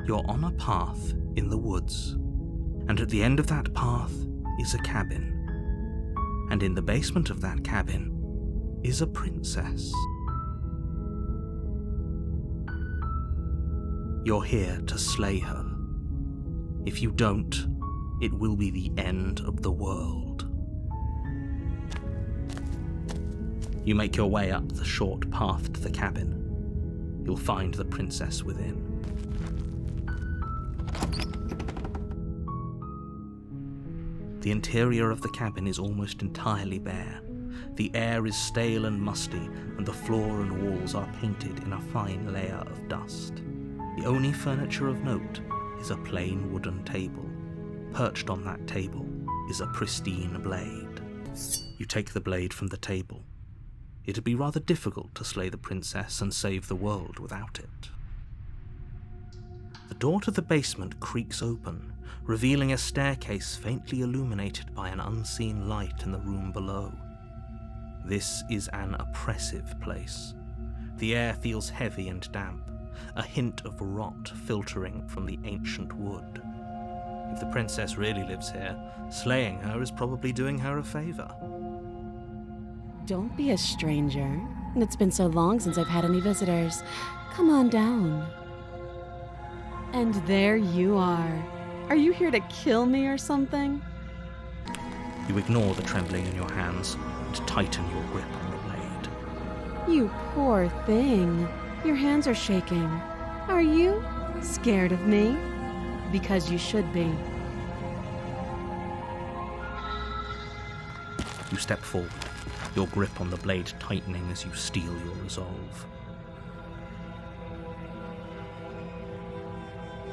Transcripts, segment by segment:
You're on a path in the woods, and at the end of that path is a cabin. And in the basement of that cabin is a princess. You're here to slay her. If you don't, it will be the end of the world. You make your way up the short path to the cabin. You'll find the princess within. The interior of the cabin is almost entirely bare. The air is stale and musty, and the floor and walls are painted in a fine layer of dust. The only furniture of note is a plain wooden table. Perched on that table is a pristine blade. You take the blade from the table. It'd be rather difficult to slay the princess and save the world without it. The door to the basement creaks open, revealing a staircase faintly illuminated by an unseen light in the room below. This is an oppressive place. The air feels heavy and damp, a hint of rot filtering from the ancient wood. If the princess really lives here, slaying her is probably doing her a favor. Don't be a stranger. It's been so long since I've had any visitors. Come on down. And there you are. Are you here to kill me or something? You ignore the trembling in your hands and tighten your grip on the blade. You poor thing. Your hands are shaking. Are you scared of me? Because you should be. You step forward, your grip on the blade tightening as you steel your resolve.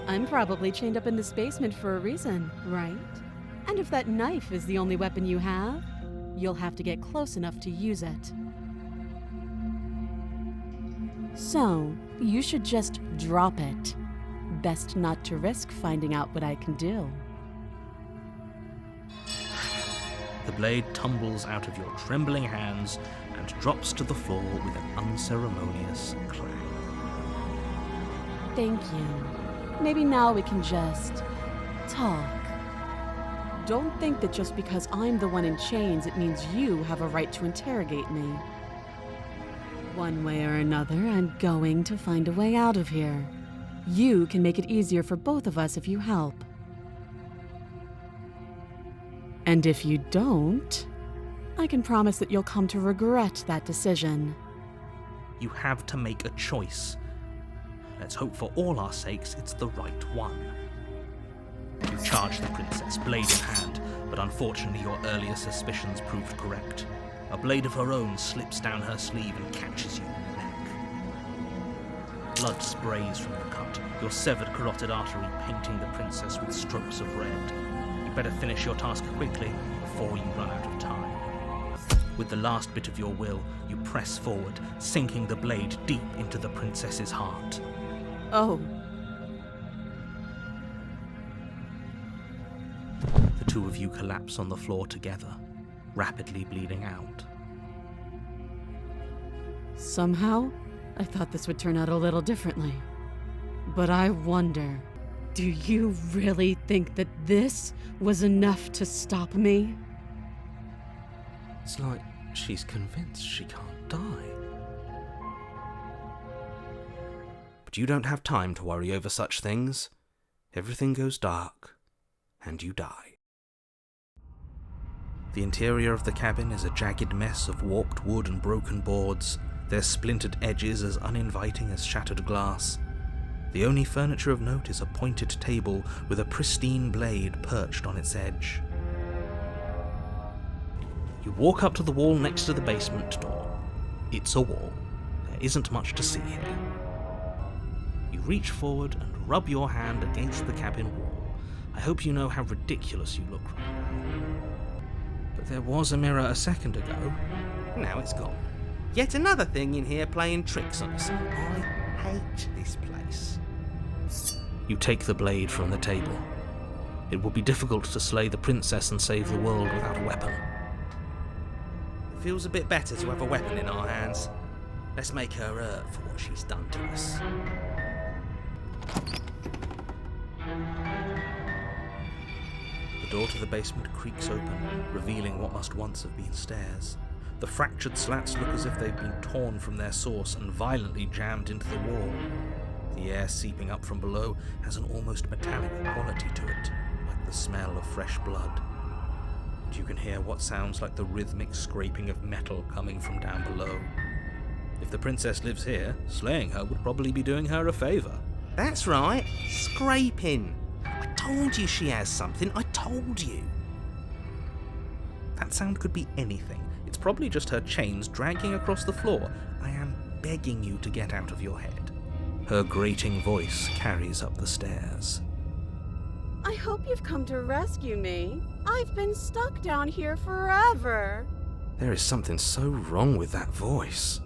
I'm probably chained up in this basement for a reason, right? And if that knife is the only weapon you have, you'll have to get close enough to use it. So, you should just drop it. Best not to risk finding out what I can do. The blade tumbles out of your trembling hands and drops to the floor with an unceremonious clang. Thank you. Maybe now we can just talk. Don't think that just because I'm the one in chains, it means you have a right to interrogate me. One way or another, I'm going to find a way out of here. You can make it easier for both of us if you help. And if you don't, I can promise that you'll come to regret that decision. You have to make a choice. Let's hope for all our sakes it's the right one. You charge the princess, blade in hand, but unfortunately your earlier suspicions proved correct. A blade of her own slips down her sleeve and catches you in the neck. Blood sprays from the cut, your severed carotid artery painting the princess with strokes of red. You better finish your task quickly before you run out of time. With the last bit of your will, you press forward, sinking the blade deep into the princess's heart. Oh. The two of you collapse on the floor together, rapidly bleeding out. Somehow, I thought this would turn out a little differently. But I wonder, do you really think that this was enough to stop me? It's like she's convinced she can't die. But you don't have time to worry over such things. Everything goes dark, and you die. The interior of the cabin is a jagged mess of warped wood and broken boards, their splintered edges as uninviting as shattered glass. The only furniture of note is a pointed table with a pristine blade perched on its edge. You walk up to the wall next to the basement door. It's a wall. There isn't much to see here. You reach forward and rub your hand against the cabin wall. I hope you know how ridiculous you look right now. But there was a mirror a second ago. Now it's gone. Yet another thing in here playing tricks on us. I hate this place. You take the blade from the table. It will be difficult to slay the princess and save the world without a weapon. It feels a bit better to have a weapon in our hands. Let's make her hurt for what she's done to us. door to the basement creaks open, revealing what must once have been stairs. The fractured slats look as if they've been torn from their source and violently jammed into the wall. The air seeping up from below has an almost metallic quality to it, like the smell of fresh blood. And you can hear what sounds like the rhythmic scraping of metal coming from down below. If the princess lives here, slaying her would probably be doing her a favour. That's right, scraping. I told you she has something, I told you. That sound could be anything. It's probably just her chains dragging across the floor. I am begging you to get out of your head. Her grating voice carries up the stairs. I hope you've come to rescue me. I've been stuck down here forever. There is something so wrong with that voice.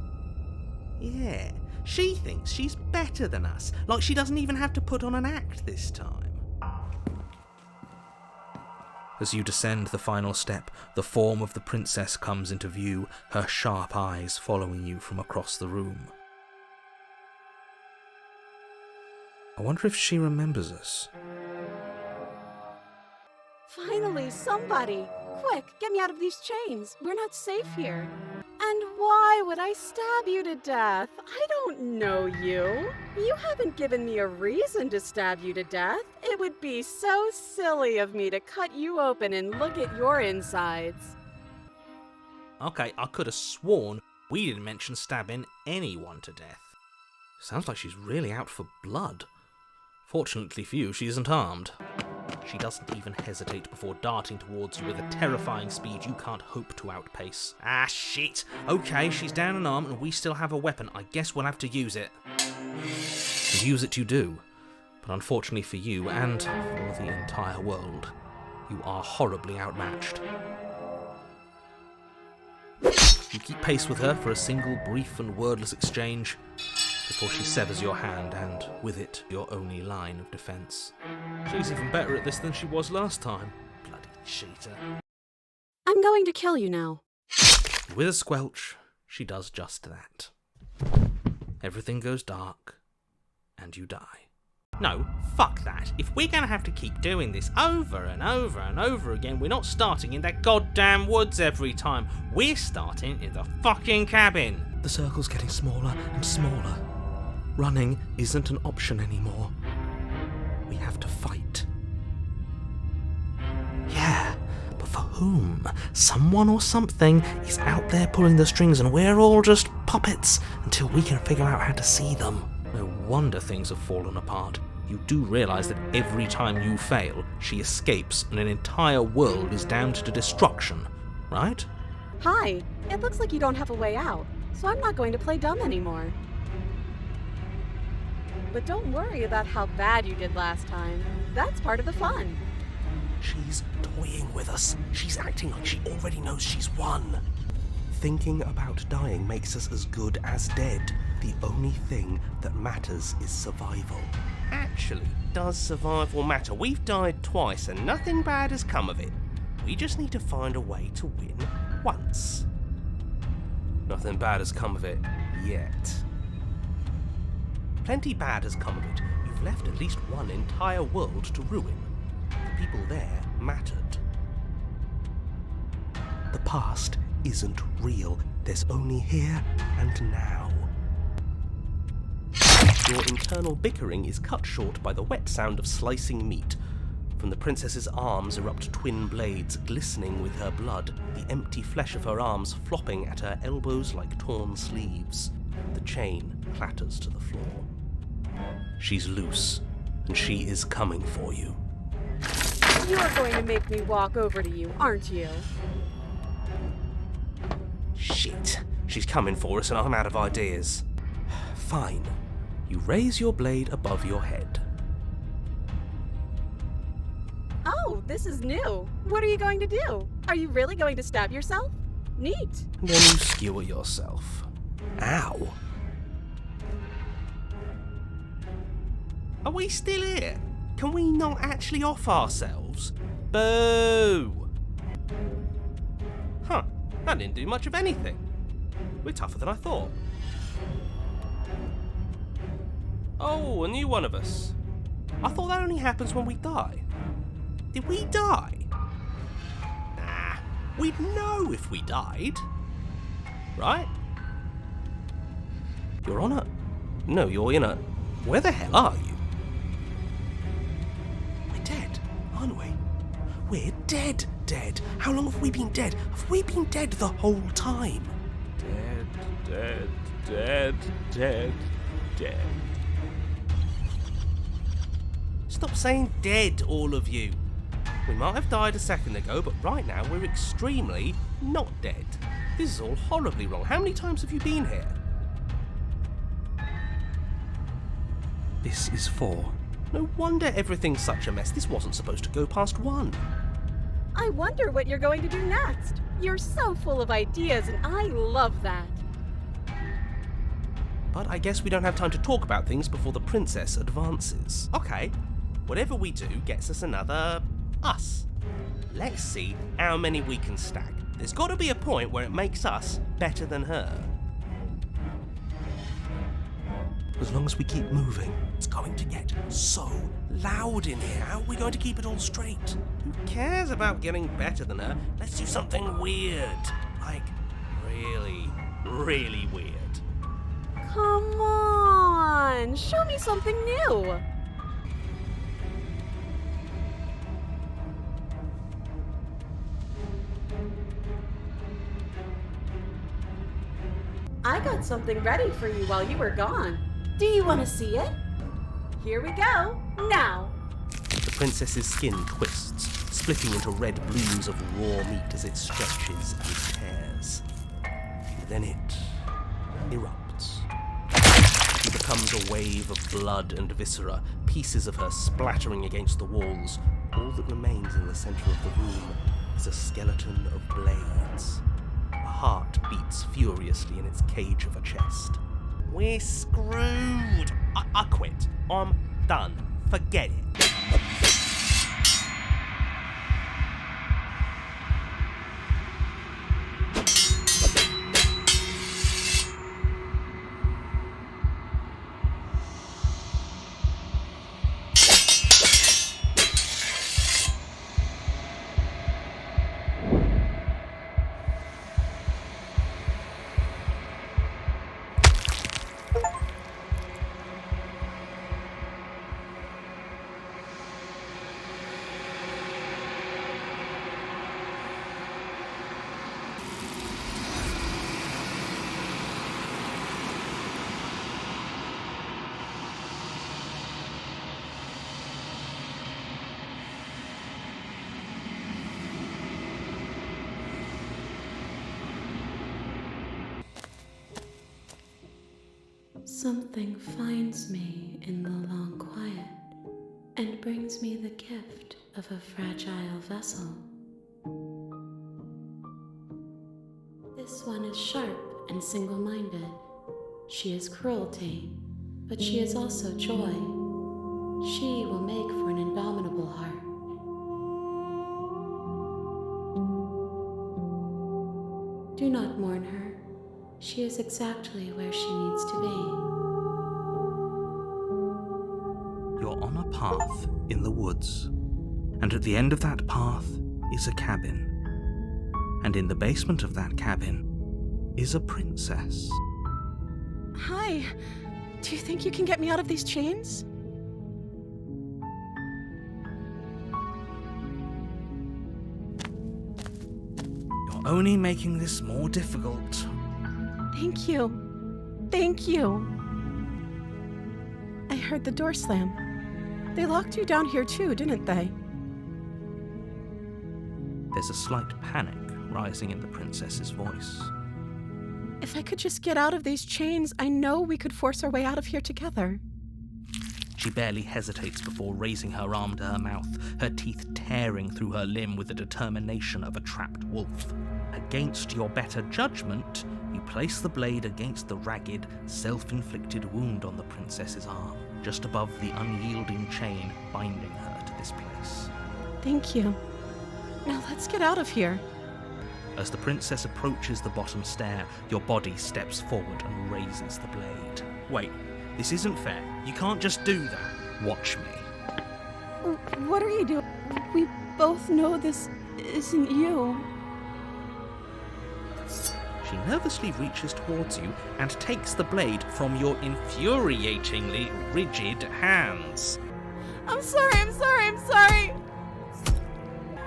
Yeah, she thinks she's better than us, like she doesn't even have to put on an act this time. As you descend the final step, the form of the princess comes into view, her sharp eyes following you from across the room. I wonder if she remembers us. Finally, somebody! Quick, get me out of these chains. We're not safe here. And why would I stab you to death? I don't know you. You haven't given me a reason to stab you to death. It would be so silly of me to cut you open and look at your insides. Okay, I could have sworn we didn't mention stabbing anyone to death. Sounds like she's really out for blood. Fortunately for you, she isn't armed. She doesn't even hesitate before darting towards you with a terrifying speed you can't hope to outpace. Ah, shit! Okay, she's down an arm and we still have a weapon. I guess we'll have to use it. And use it you do. But unfortunately for you, and for the entire world, you are horribly outmatched. You keep pace with her for a single brief and wordless exchange, before she severs your hand and, with it, your only line of defence. She's even better at this than she was last time. Bloody cheater. I'm going to kill you now. With a squelch, she does just that. Everything goes dark, and you die. No, fuck that. If we're gonna have to keep doing this over and over and over again, we're not starting in that goddamn woods every time. We're starting in the fucking cabin. The circle's getting smaller and smaller. Running isn't an option anymore. We have to fight. Yeah, but for whom? Someone or something is out there pulling the strings and we're all just puppets until we can figure out how to see them. No wonder things have fallen apart. You do realise that every time you fail, she escapes and an entire world is damned to destruction, right? Hi, it looks like you don't have a way out, so I'm not going to play dumb anymore. But don't worry about how bad you did last time. That's part of the fun. She's toying with us. She's acting like she already knows she's won. Thinking about dying makes us as good as dead. The only thing that matters is survival. Actually, does survival matter? We've died twice and nothing bad has come of it. We just need to find a way to win once. Nothing bad has come of it yet. Plenty bad has come of it. You've left at least one entire world to ruin. The people there mattered. The past isn't real. There's only here and now. Your internal bickering is cut short by the wet sound of slicing meat. From the princess's arms erupt twin blades, glistening with her blood, the empty flesh of her arms flopping at her elbows like torn sleeves. The chain clatters to the floor. She's loose, and she is coming for you. You're going to make me walk over to you, aren't you? Shit. She's coming for us and I'm out of ideas. Fine. You raise your blade above your head. Oh, this is new. What are you going to do? Are you really going to stab yourself? Neat. And then you skewer yourself. Ow. Are we still here? Can we not actually off ourselves? Boo! Huh, that didn't do much of anything. We're tougher than I thought. Oh, a new one of us. I thought that only happens when we die. Did we die? We'd know if we died. Right? You're on a... No, you're in a... Where the hell are you? We're dead, aren't we? We're dead. How long have we been dead? Have we been dead the whole time? Dead. Stop saying dead, all of you. We might have died a second ago, but right now we're extremely not dead. This is all horribly wrong. How many times have you been here? This is 4. No wonder everything's such a mess. This wasn't supposed to go past 1. I wonder what you're going to do next. You're so full of ideas, and I love that. But I guess we don't have time to talk about things before the princess advances. Okay, whatever we do gets us another us. Let's see how many we can stack. There's got to be a point where it makes us better than her. As long as we keep moving. It's going to get so loud in here. How are we going to keep it all straight? Who cares about getting better than her? Let's do something weird. Like, really, really weird. Come on, show me something new. I got something ready for you while you were gone. Do you want to see it? Here we go, now. The princess's skin twists, splitting into red blooms of raw meat as it stretches and tears. Then it erupts. She becomes a wave of blood and viscera, pieces of her splattering against the walls. All that remains in the center of the room is a skeleton of blades. A heart beats furiously in its cage of a chest. We're screwed. I quit. I'm done. Forget it. Something finds me in the long quiet and brings me the gift of a fragile vessel. This one is sharp and single-minded. She is cruelty, but she is also joy. She will make for an indomitable heart. Do not mourn her. She is exactly where she needs to be. You're on a path in the woods, and at the end of that path is a cabin. And in the basement of that cabin is a princess. Hi, do you think you can get me out of these chains? You're only making this more difficult. Thank you. Thank you. I heard the door slam. They locked you down here too, didn't they? There's a slight panic rising in the princess's voice. If I could just get out of these chains, I know we could force our way out of here together. She barely hesitates before raising her arm to her mouth, her teeth tearing through her limb with the determination of a trapped wolf. Against your better judgment, you place the blade against the ragged, self-inflicted wound on the princess's arm, just above the unyielding chain binding her to this place. Thank you. Now let's get out of here. As the princess approaches the bottom stair, your body steps forward and raises the blade. Wait, this isn't fair. You can't just do that. Watch me. What are you doing? We both know this isn't you. She nervously reaches towards you and takes the blade from your infuriatingly rigid hands. I'm sorry.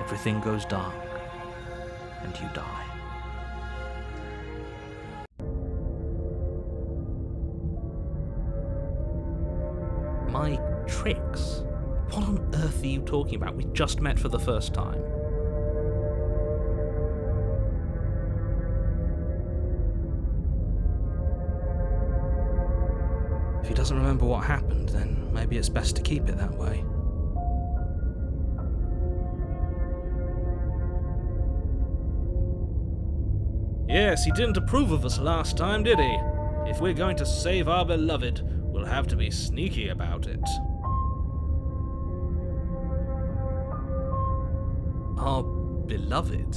Everything goes dark, and you die. My tricks? What on earth are you talking about? We just met for the first time. If he doesn't remember what happened, then maybe it's best to keep it that way. Yes, he didn't approve of us last time, did he? If we're going to save our beloved, we'll have to be sneaky about it. Our beloved?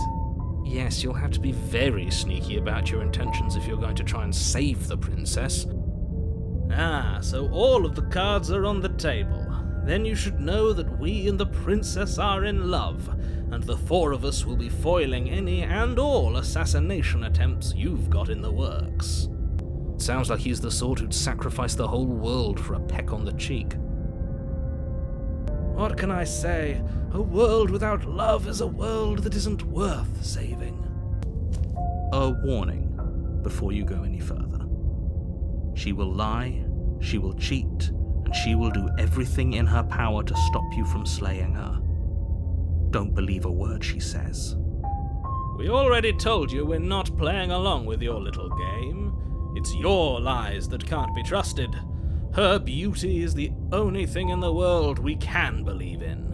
Yes, you'll have to be very sneaky about your intentions if you're going to try and save the princess. Ah, so all of the cards are on the table. Then you should know that we and the princess are in love, and the four of us will be foiling any and all assassination attempts you've got in the works. Sounds like he's the sort who'd sacrifice the whole world for a peck on the cheek. What can I say? A world without love is a world that isn't worth saving. A warning before you go any further. She will lie, she will cheat, and she will do everything in her power to stop you from slaying her. Don't believe a word she says. We already told you we're not playing along with your little game. It's your lies that can't be trusted. Her beauty is the only thing in the world we can believe in.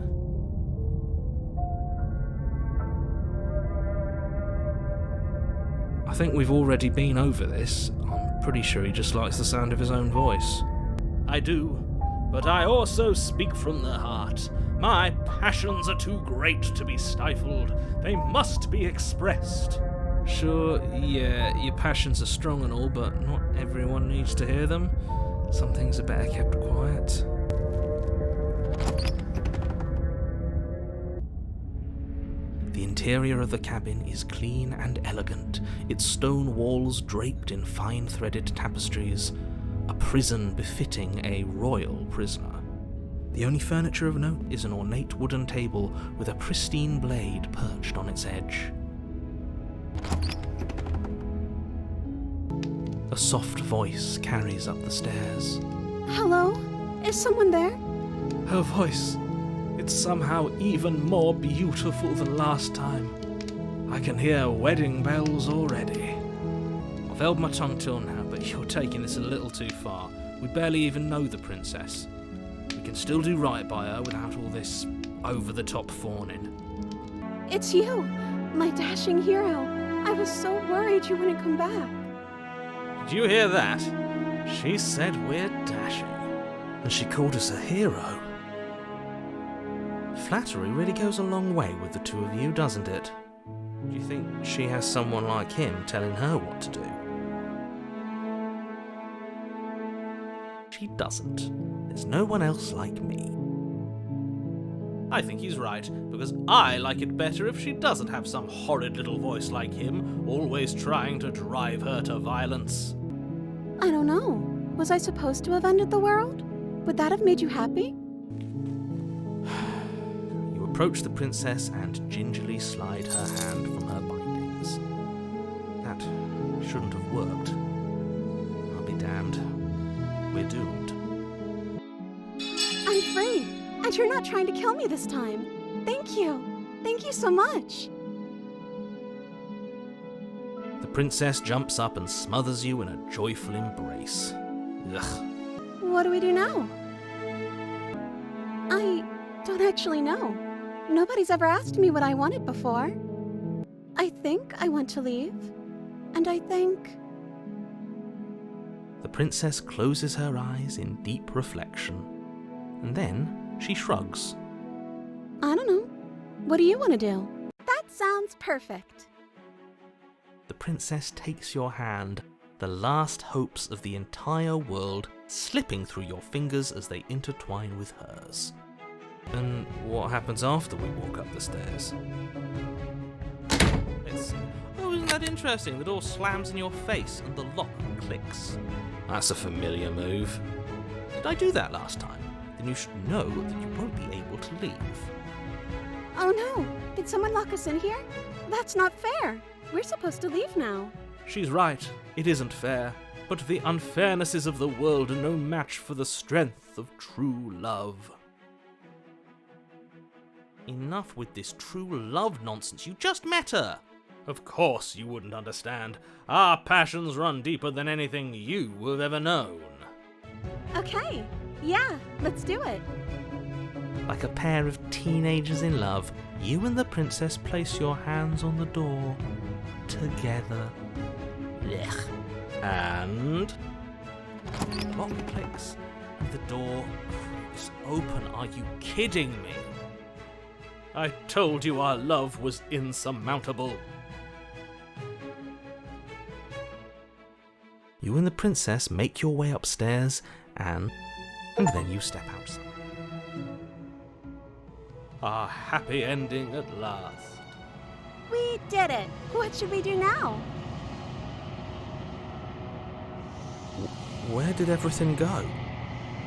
I think we've already been over this. I'm pretty sure he just likes the sound of his own voice. I do, but I also speak from the heart. My passions are too great to be stifled. They must be expressed. Sure, yeah, your passions are strong and all, but not everyone needs to hear them. Some things are better kept quiet. The interior of the cabin is clean and elegant, its stone walls draped in fine-threaded tapestries, a prison befitting a royal prisoner. The only furniture of note is an ornate wooden table with a pristine blade perched on its edge. A soft voice carries up the stairs. Hello? Is someone there? Her voice, it's somehow even more beautiful than last time. I can hear wedding bells already. I've held my tongue till now, but you're taking this a little too far. We barely even know the princess. We can still do right by her without all this over-the-top fawning. It's you, my dashing hero. I was so worried you wouldn't come back. Did you hear that? She said we're dashing. And she called us a hero. Flattery really goes a long way with the two of you, doesn't it? Do you think she has someone like him telling her what to do? She doesn't. There's no one else like me. I think he's right, because I like it better if she doesn't have some horrid little voice like him, always trying to drive her to violence. I don't know. Was I supposed to have ended the world? Would that have made you happy? You approach the princess and gingerly slide her hand from her bindings. That shouldn't have worked. I'll be damned. We're doomed. I'm free, and you're not trying to kill me this time. Thank you. Thank you so much. The princess jumps up and smothers you in a joyful embrace. Ugh. What do we do now? I don't actually know. Nobody's ever asked me what I wanted before. I think I want to leave, and I think... The princess closes her eyes in deep reflection, and then she shrugs. I don't know. What do you want to do? That sounds perfect. The princess takes your hand, the last hopes of the entire world slipping through your fingers as they intertwine with hers. And what happens after we walk up the stairs? Let's see. Oh, Isn't that interesting? The door slams in your face and the lock clicks. That's a familiar move. Did I do that last time? Then you should know that you won't be able to leave. Oh no! Did someone lock us in here? That's not fair! We're supposed to leave now. She's right. It isn't fair. But the unfairnesses of the world are no match for the strength of true love. Enough with this true love nonsense. You just met her. Of course you wouldn't understand. Our passions run deeper than anything you have ever known. Okay, yeah, let's do it. Like a pair of teenagers in love, you and the princess place your hands on the door together. Blech. And the lock clicks and the door creaks open. Are you kidding me? I told you our love was insurmountable. You and the princess make your way upstairs and then you step outside. A happy ending at last. We did it! What should we do now? Where did everything go?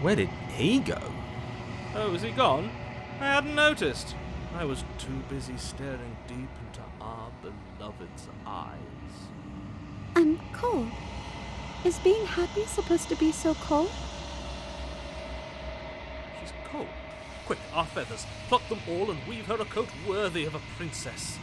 Where did he go? Oh, is he gone? I hadn't noticed. I was too busy staring deep into our beloved's eyes. I'm cold. Is being happy supposed to be so cold? She's cold. Quick, our feathers. Pluck them all and weave her a coat worthy of a princess.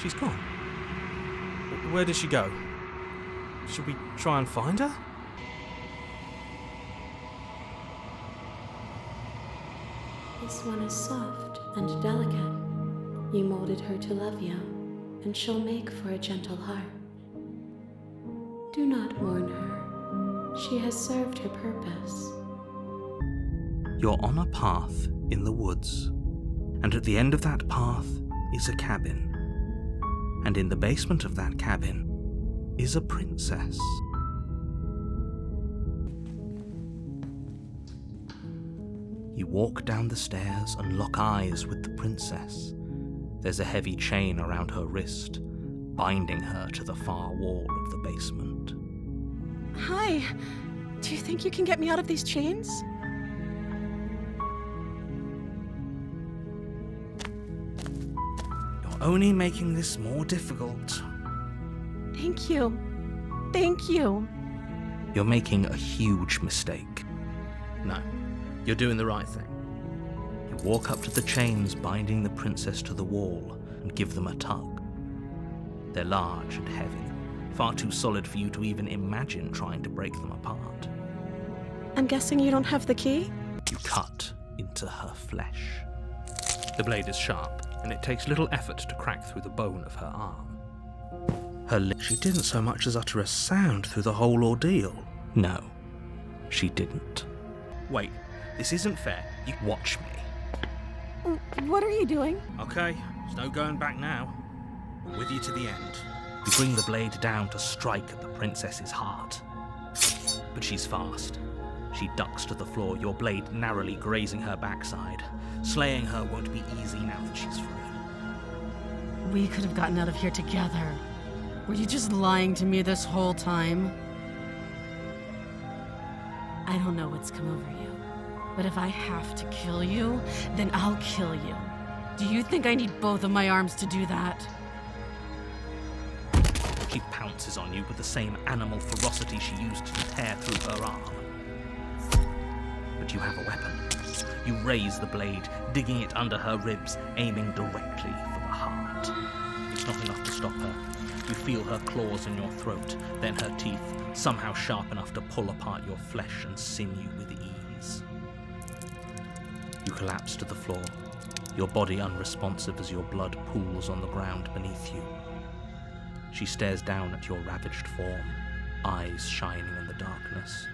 She's gone. Where did she go? Should we try and find her? This one is soft and delicate. You molded her to love you, and she'll make for a gentle heart. Do not mourn her. She has served her purpose. You're on a path in the woods, and at the end of that path is a cabin. And in the basement of that cabin is a princess. You walk down the stairs and lock eyes with the princess. There's a heavy chain around her wrist, binding her to the far wall of the basement. Hi. Do you think you can get me out of these chains? You're only making this more difficult. Thank you. Thank you. You're making a huge mistake. No, you're doing the right thing. You walk up to the chains binding the princess to the wall and give them a tug. They're large and heavy, far too solid for you to even imagine trying to break them apart. I'm guessing you don't have the key? You cut into her flesh. The blade is sharp, and it takes little effort to crack through the bone of her arm. She didn't so much as utter a sound through the whole ordeal. No, she didn't. Wait, this isn't fair. You watch me. What are you doing? Okay, there's no going back now. I'm with you to the end. You bring the blade down to strike at the princess's heart. But she's fast. She ducks to the floor, your blade narrowly grazing her backside. Slaying her won't be easy now that she's free. We could have gotten out of here together. Were you just lying to me this whole time? I don't know what's come over you, but if I have to kill you, then I'll kill you. Do you think I need both of my arms to do that? She pounces on you with the same animal ferocity she used to tear through her arm. But you have a weapon. You raise the blade, digging it under her ribs, aiming directly for the heart. It's not enough to stop her. You feel her claws in your throat, then her teeth, somehow sharp enough to pull apart your flesh and sinew with ease. You collapse to the floor, your body unresponsive as your blood pools on the ground beneath you. She stares down at your ravaged form, eyes shining in the darkness,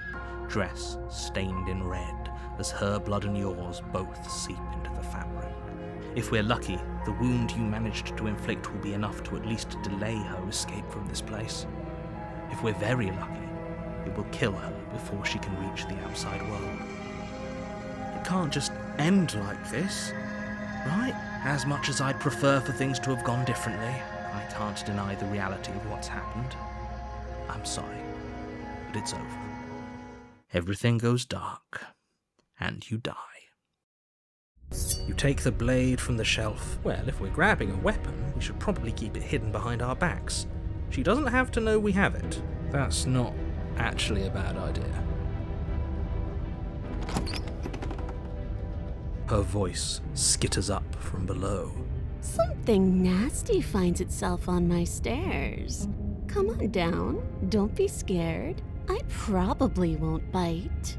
dress stained in red as her blood and yours both seep into the fabric. If we're lucky, the wound you managed to inflict will be enough to at least delay her escape from this place. If we're very lucky, it will kill her before she can reach the outside world. It can't just end like this, right? As much as I'd prefer for things to have gone differently, I can't deny the reality of what's happened. I'm sorry, but it's over. Everything goes dark, and you die. You take the blade from the shelf. Well, if we're grabbing a weapon, we should probably keep it hidden behind our backs. She doesn't have to know we have it. That's not actually a bad idea. Her voice skitters up from below. Something nasty finds itself on my stairs. Come on down. Don't be scared. I probably won't bite.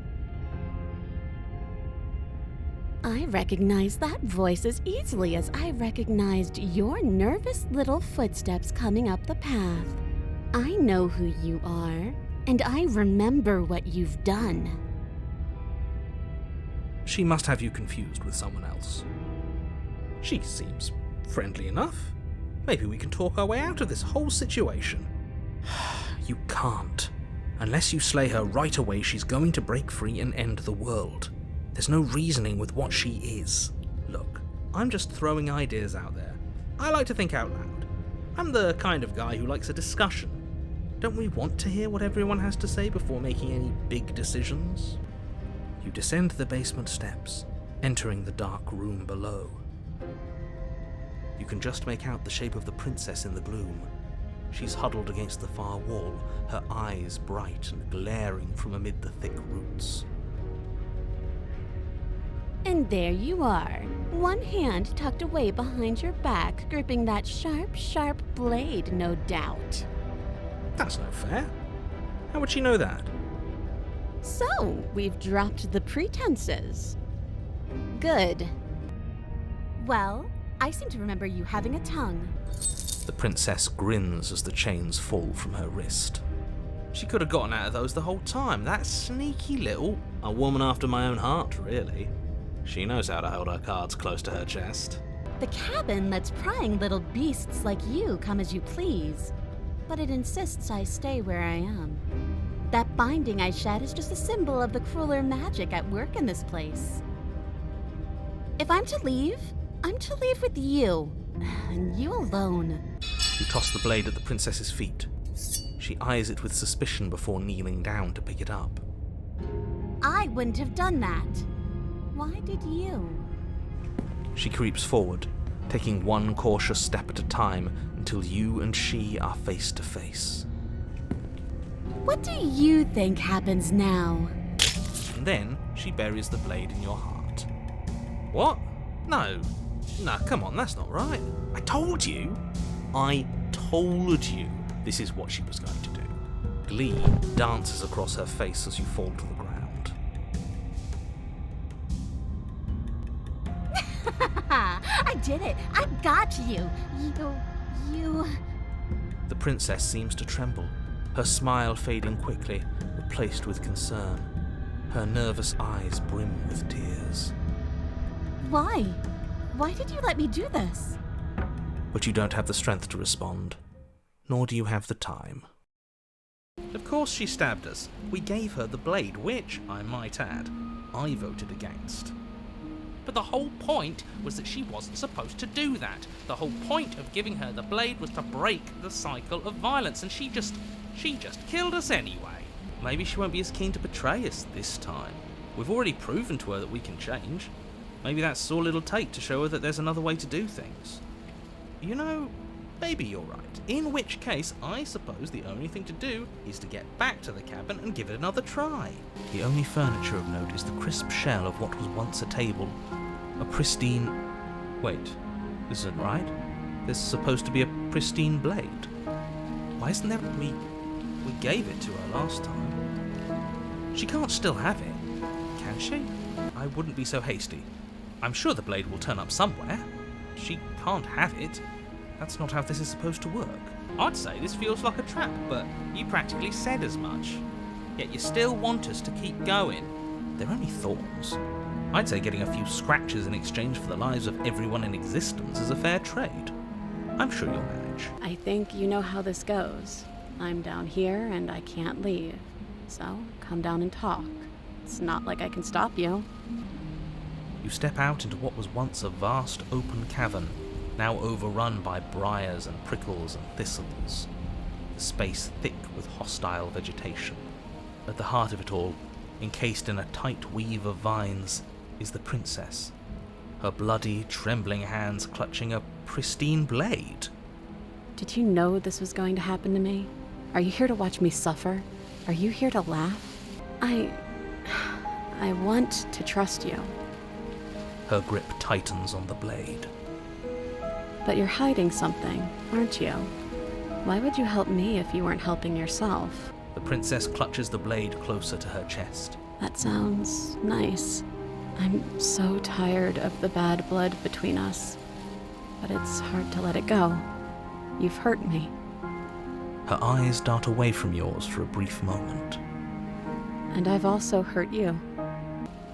I recognize that voice as easily as I recognized your nervous little footsteps coming up the path. I know who you are, and I remember what you've done. She must have you confused with someone else. She seems friendly enough. Maybe we can talk our way out of this whole situation. You can't. Unless you slay her right away, she's going to break free and end the world. There's no reasoning with what she is. Look, I'm just throwing ideas out there. I like to think out loud. I'm the kind of guy who likes a discussion. Don't we want to hear what everyone has to say before making any big decisions? You descend the basement steps, entering the dark room below. You can just make out the shape of the princess in the gloom. She's huddled against the far wall, her eyes bright and glaring from amid the thick roots. And there you are, one hand tucked away behind your back, gripping that sharp, sharp blade, no doubt. That's no fair. How would she know that? So, we've dropped the pretenses. Good. Well, I seem to remember you having a tongue. The princess grins as the chains fall from her wrist. She could have gotten out of those the whole time. That sneaky little... A woman after my own heart, really. She knows how to hold her cards close to her chest. The cabin lets prying little beasts like you come as you please, but it insists I stay where I am. That binding I shed is just a symbol of the crueler magic at work in this place. If I'm to leave, I'm to leave with you, and you alone. You toss the blade at the princess's feet. She eyes it with suspicion before kneeling down to pick it up. I wouldn't have done that. Why did you? She creeps forward, taking one cautious step at a time until you and she are face to face. What do you think happens now? And then she buries the blade in your heart. What? No, come on, that's not right. I told you this is what she was going to do. Glee dances across her face as you fall to the ground. I did it! I got you! You... The princess seems to tremble, her smile fading quickly, replaced with concern. Her nervous eyes brim with tears. Why? Why did you let me do this? But you don't have the strength to respond, nor do you have the time. Of course she stabbed us. We gave her the blade, which, I might add, I voted against. But the whole point was that she wasn't supposed to do that. The whole point of giving her the blade was to break the cycle of violence, and she just killed us anyway. Maybe she won't be as keen to betray us this time. We've already proven to her that we can change. Maybe that's all it'll take to show her that there's another way to do things. You know, maybe you're right. In which case, I suppose the only thing to do is to get back to the cabin and give it another try. The only furniture of note is the crisp shell of what was once a table. A pristine... Wait, this isn't right. There's supposed to be a pristine blade. Why isn't there... We gave it to her last time. She can't still have it, can she? I wouldn't be so hasty. I'm sure the blade will turn up somewhere. She can't have it. That's not how this is supposed to work. I'd say this feels like a trap, but you practically said as much. Yet you still want us to keep going. They're only thorns. I'd say getting a few scratches in exchange for the lives of everyone in existence is a fair trade. I'm sure you'll manage. I think you know how this goes. I'm down here and I can't leave. So, come down and talk. It's not like I can stop you. You step out into what was once a vast open cavern, now overrun by briars and prickles and thistles. The space thick with hostile vegetation. At the heart of it all, encased in a tight weave of vines, is the princess, her bloody, trembling hands clutching a pristine blade. Did you know this was going to happen to me? Are you here to watch me suffer? Are you here to laugh? I want to trust you. Her grip tightens on the blade. But you're hiding something, aren't you? Why would you help me if you weren't helping yourself? The princess clutches the blade closer to her chest. That sounds nice. I'm so tired of the bad blood between us. But it's hard to let it go. You've hurt me. Her eyes dart away from yours for a brief moment. And I've also hurt you.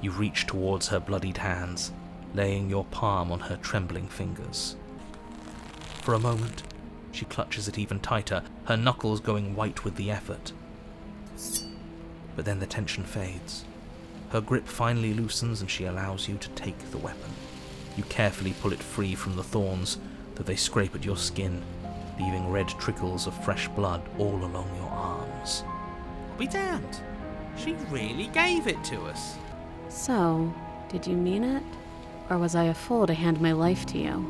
You reach towards her bloodied hands, laying your palm on her trembling fingers. For a moment, she clutches it even tighter, her knuckles going white with the effort. But then the tension fades. Her grip finally loosens and she allows you to take the weapon. You carefully pull it free from the thorns, though they scrape at your skin, leaving red trickles of fresh blood all along your arms. I'll be damned. She really gave it to us. So, did you mean it? Or was I a fool to hand my life to you?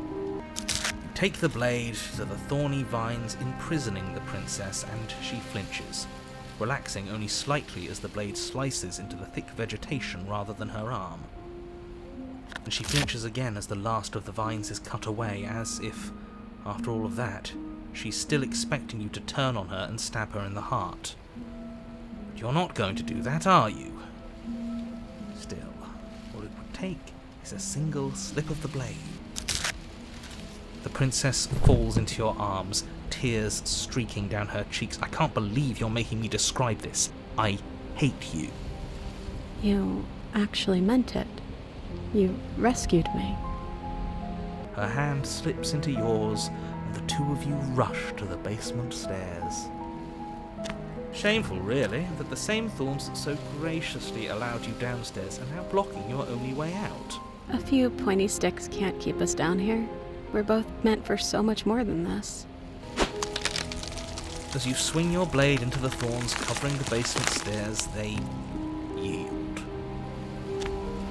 You take the blade to the thorny vines imprisoning the princess, and she flinches, relaxing only slightly as the blade slices into the thick vegetation rather than her arm. And she flinches again as the last of the vines is cut away, as if, after all of that, she's still expecting you to turn on her and stab her in the heart. But you're not going to do that, are you? Still, all it would take is a single slip of the blade. The princess falls into your arms, tears streaking down her cheeks. I can't believe you're making me describe this. I hate you. You actually meant it. You rescued me. Her hand slips into yours, and the two of you rush to the basement stairs. Shameful, really, that the same thorns that so graciously allowed you downstairs are now blocking your only way out. A few pointy sticks can't keep us down here. We're both meant for so much more than this. As you swing your blade into the thorns covering the basement stairs, they yield.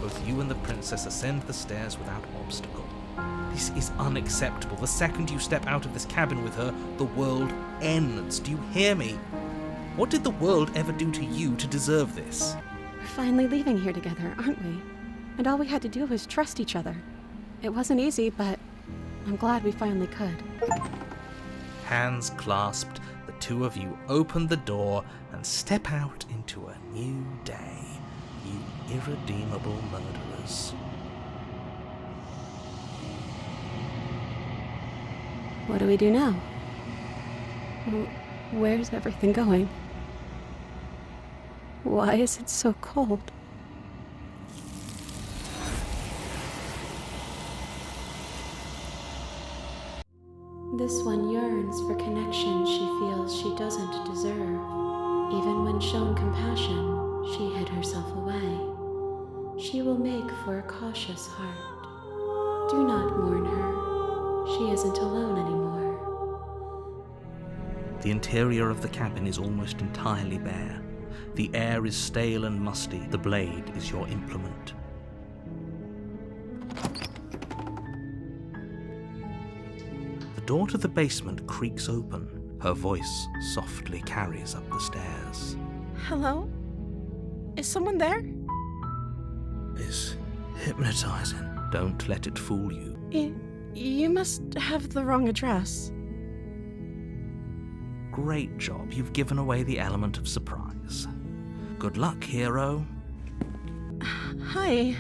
Both you and the princess ascend the stairs without obstacle. This is unacceptable. The second you step out of this cabin with her, the world ends. Do you hear me? What did the world ever do to you to deserve this? We're finally leaving here together, aren't we? And all we had to do was trust each other. It wasn't easy, but I'm glad we finally could. Hands clasped, the two of you open the door and step out into a new day, you irredeemable murderers. What do we do now? Where's everything going? Why is it so cold? This one yearns for connection she feels she doesn't deserve. Even when shown compassion, she hid herself away. She will make for a cautious heart. Do not mourn her. She isn't alone anymore. The interior of the cabin is almost entirely bare. The air is stale and musty. The blade is your implement. The door to the basement creaks open. Her voice softly carries up the stairs. Hello? Is someone there? It's hypnotizing. Don't let it fool you. You must have the wrong address. Great job. You've given away the element of surprise. Good luck, hero. Hi.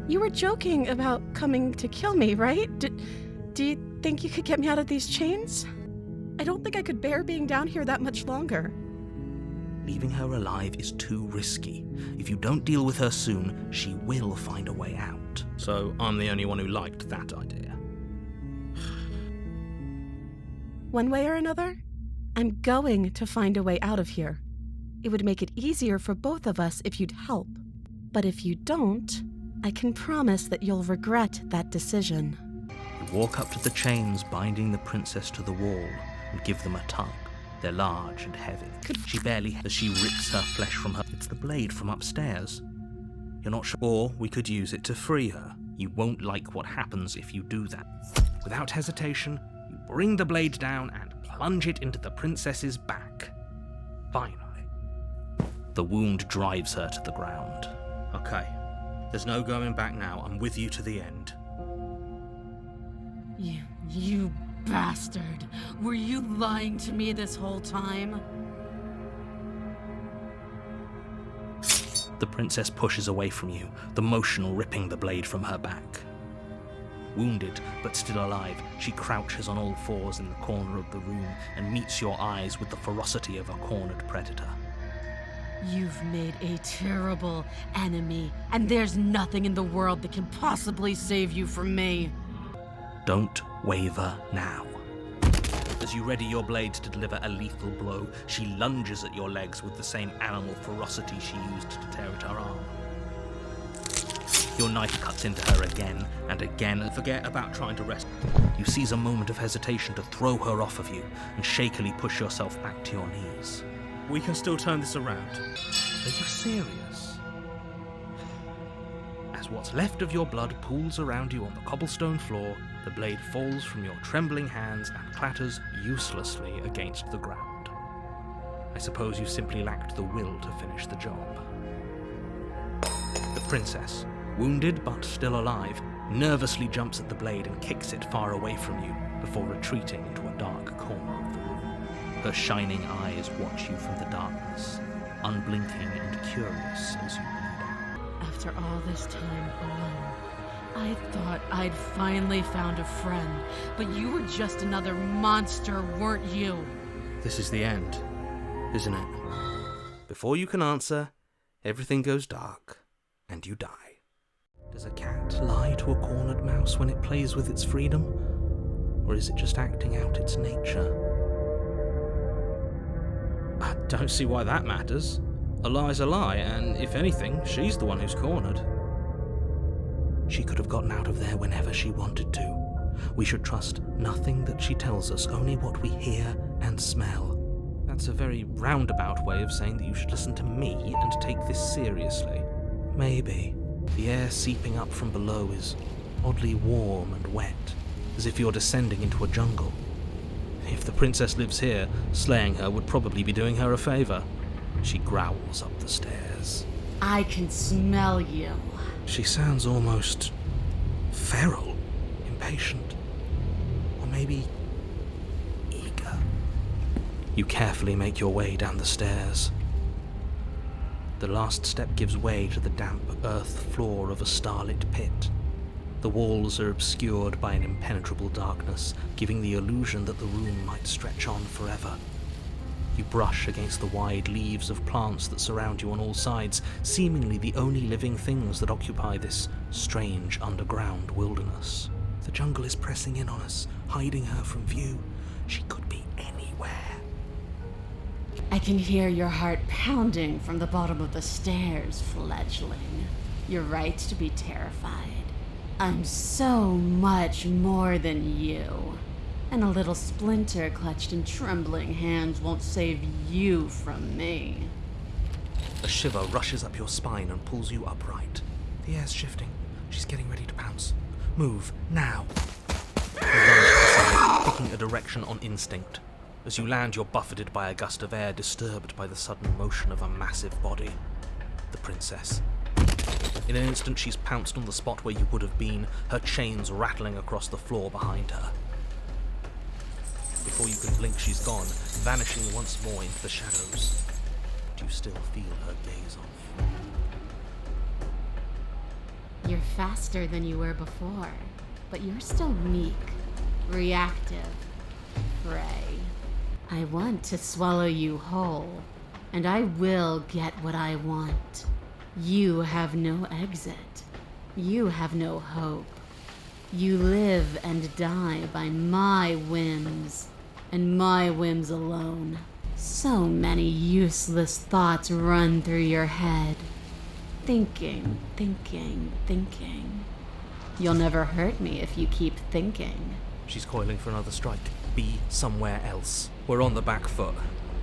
You were joking about coming to kill me, right? Do you think you could get me out of these chains? I don't think I could bear being down here that much longer. Leaving her alive is too risky. If you don't deal with her soon, she will find a way out. So I'm the only one who liked that idea. One way or another, I'm going to find a way out of here. It would make it easier for both of us if you'd help. But if you don't, I can promise that you'll regret that decision. You walk up to the chains binding the princess to the wall and give them a tug. They're large and heavy. She barely, as she rips her flesh from her. It's the blade from upstairs. You're not sure. Or we could use it to free her. You won't like what happens if you do that. Without hesitation, you bring the blade down and plunge it into the princess's back. Finally. The wound drives her to the ground. Okay. There's no going back now. I'm with you to the end. You bastard! Were you lying to me this whole time? The princess pushes away from you, the motion ripping the blade from her back. Wounded, but still alive, she crouches on all fours in the corner of the room and meets your eyes with the ferocity of a cornered predator. You've made a terrible enemy, and there's nothing in the world that can possibly save you from me. Don't waver now. As you ready your blade to deliver a lethal blow, she lunges at your legs with the same animal ferocity she used to tear at her arm. Your knife cuts into her again and again, and forget about trying to rescue. You seize a moment of hesitation to throw her off of you and shakily push yourself back to your knees. We can still turn this around. Are you serious? As what's left of your blood pools around you on the cobblestone floor, the blade falls from your trembling hands and clatters uselessly against the ground. I suppose you simply lacked the will to finish the job. The princess, wounded but still alive, nervously jumps at the blade and kicks it far away from you before retreating into a dark corner of the room. Her shining eyes watch you from the darkness, unblinking and curious as you bleed out. After all this time alone, I thought I'd finally found a friend, but you were just another monster, weren't you? This is the end, isn't it? Before you can answer, everything goes dark, and you die. Does a cat lie to a cornered mouse when it plays with its freedom? Or is it just acting out its nature? I don't see why that matters. A lie's a lie, and if anything, she's the one who's cornered. She could have gotten out of there whenever she wanted to. We should trust nothing that she tells us, only what we hear and smell. That's a very roundabout way of saying that you should listen to me and take this seriously. Maybe. The air seeping up from below is oddly warm and wet, as if you're descending into a jungle. If the princess lives here, slaying her would probably be doing her a favor. She growls up the stairs. I can smell you. She sounds almost feral, impatient, or maybe eager. You carefully make your way down the stairs. The last step gives way to the damp earth floor of a starlit pit. The walls are obscured by an impenetrable darkness, giving the illusion that the room might stretch on forever. You brush against the wide leaves of plants that surround you on all sides, seemingly the only living things that occupy this strange underground wilderness. The jungle is pressing in on us, hiding her from view. She could be anywhere. I can hear your heart pounding from the bottom of the stairs, fledgling. You're right to be terrified. I'm so much more than you. And a little splinter clutched in trembling hands won't save you from me. A shiver rushes up your spine and pulls you upright. The air's shifting. She's getting ready to pounce. Move, now. You lunge, picking a direction on instinct. As you land, you're buffeted by a gust of air disturbed by the sudden motion of a massive body. The princess. In an instant, she's pounced on the spot where you would have been, her chains rattling across the floor behind her. Before you can blink, she's gone, vanishing once more into the shadows. But you still feel her gaze off. You're faster than you were before, but you're still meek, reactive, prey. I want to swallow you whole, and I will get what I want. You have no exit. You have no hope. You live and die by my whims, and my whims alone. So many useless thoughts run through your head. Thinking. You'll never hurt me if you keep thinking. She's coiling for another strike. Be somewhere else. We're on the back foot.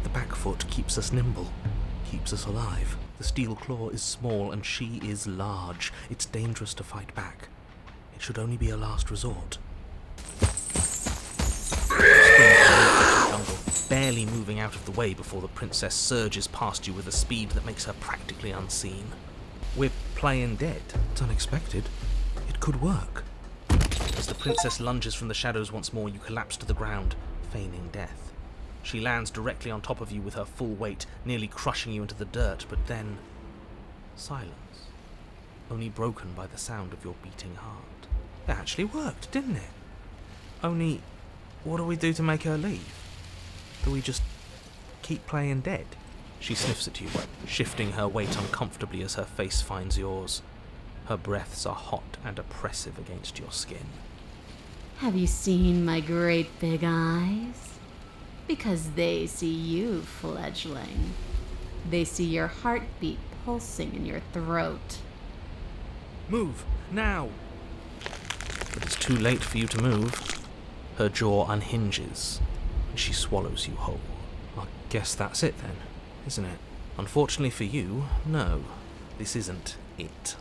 The back foot keeps us nimble, keeps us alive. The steel claw is small and she is large. It's dangerous to fight back. It should only be a last resort. Jungle, barely moving out of the way before the princess surges past you with a speed that makes her practically unseen. We're playing dead. It's unexpected. It could work. As the princess lunges from the shadows once more, you collapse to the ground, feigning death. She lands directly on top of you with her full weight, nearly crushing you into the dirt, but then silence, only broken by the sound of your beating heart. It actually worked, didn't it? Only, what do we do to make her leave? Do we just keep playing dead? She sniffs at you, shifting her weight uncomfortably as her face finds yours. Her breaths are hot and oppressive against your skin. Have you seen my great big eyes? Because they see you, fledgling. They see your heartbeat pulsing in your throat. Move, now! But it's too late for you to move. Her jaw unhinges, and she swallows you whole. I guess that's it then, isn't it? Unfortunately for you, no. This isn't it.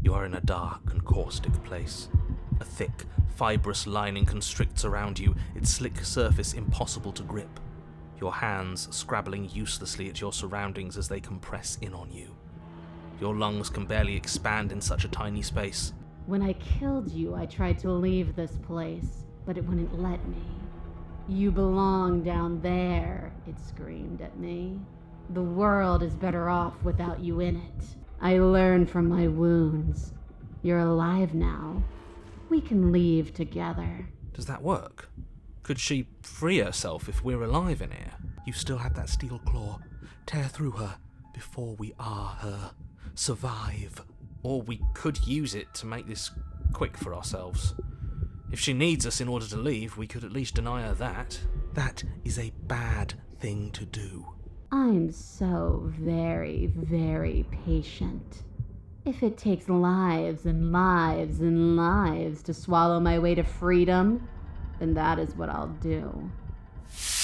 You are in a dark and caustic place. A thick, fibrous lining constricts around you, its slick surface impossible to grip. Your hands scrabbling uselessly at your surroundings as they compress in on you. Your lungs can barely expand in such a tiny space. When I killed you, I tried to leave this place, but it wouldn't let me. You belong down there, it screamed at me. The world is better off without you in it. I learned from my wounds. You're alive now. We can leave together. Does that work? Could she free herself if we're alive in here? You still have that steel claw. Tear through her before we are her. Survive. Or we could use it to make this quick for ourselves. If she needs us in order to leave, we could at least deny her that. That is a bad thing to do. I'm so very, very patient. If it takes lives and lives and lives to swallow my way to freedom, then that is what I'll do.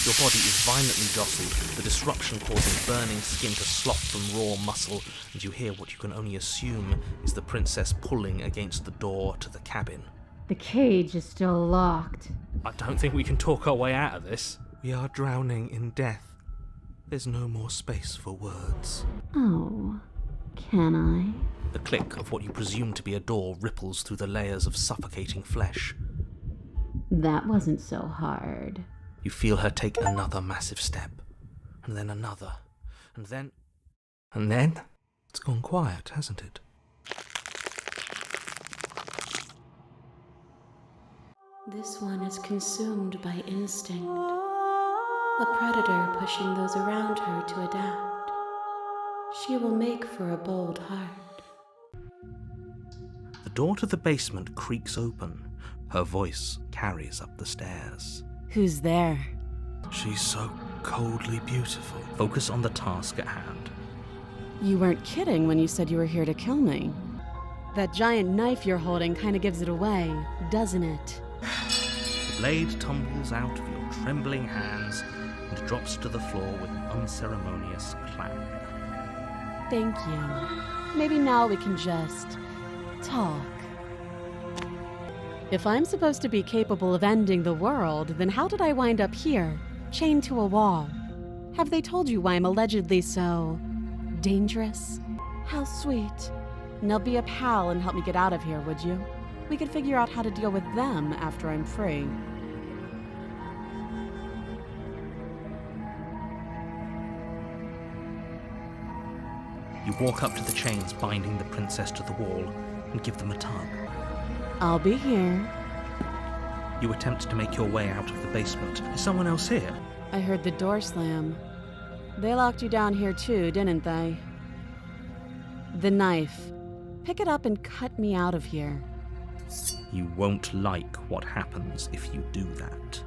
Your body is violently jostled, the disruption causing burning skin to slop from raw muscle, and you hear what you can only assume is the princess pulling against the door to the cabin. The cage is still locked. I don't think we can talk our way out of this. We are drowning in death. There's no more space for words. Oh, can I? The click of what you presume to be a door ripples through the layers of suffocating flesh. That wasn't so hard. You feel her take another massive step, and then another, and then it's gone quiet, hasn't it? This one is consumed by instinct, a predator pushing those around her to adapt. She will make for a bold heart. The door to the basement creaks open. Her voice carries up the stairs. Who's there? She's so coldly beautiful. Focus on the task at hand. You weren't kidding when you said you were here to kill me. That giant knife you're holding kind of gives it away, doesn't it? The blade tumbles out of your trembling hands and drops to the floor with an unceremonious clang. Thank you. Maybe now we can just talk. If I'm supposed to be capable of ending the world, then how did I wind up here, chained to a wall? Have they told you why I'm allegedly so dangerous? How sweet. Now be a pal and help me get out of here, would you? We could figure out how to deal with them after I'm free. You walk up to the chains binding the princess to the wall and give them a tug. I'll be here. You attempt to make your way out of the basement. Is someone else here? I heard the door slam. They locked you down here too, didn't they? The knife. Pick it up and cut me out of here. You won't like what happens if you do that.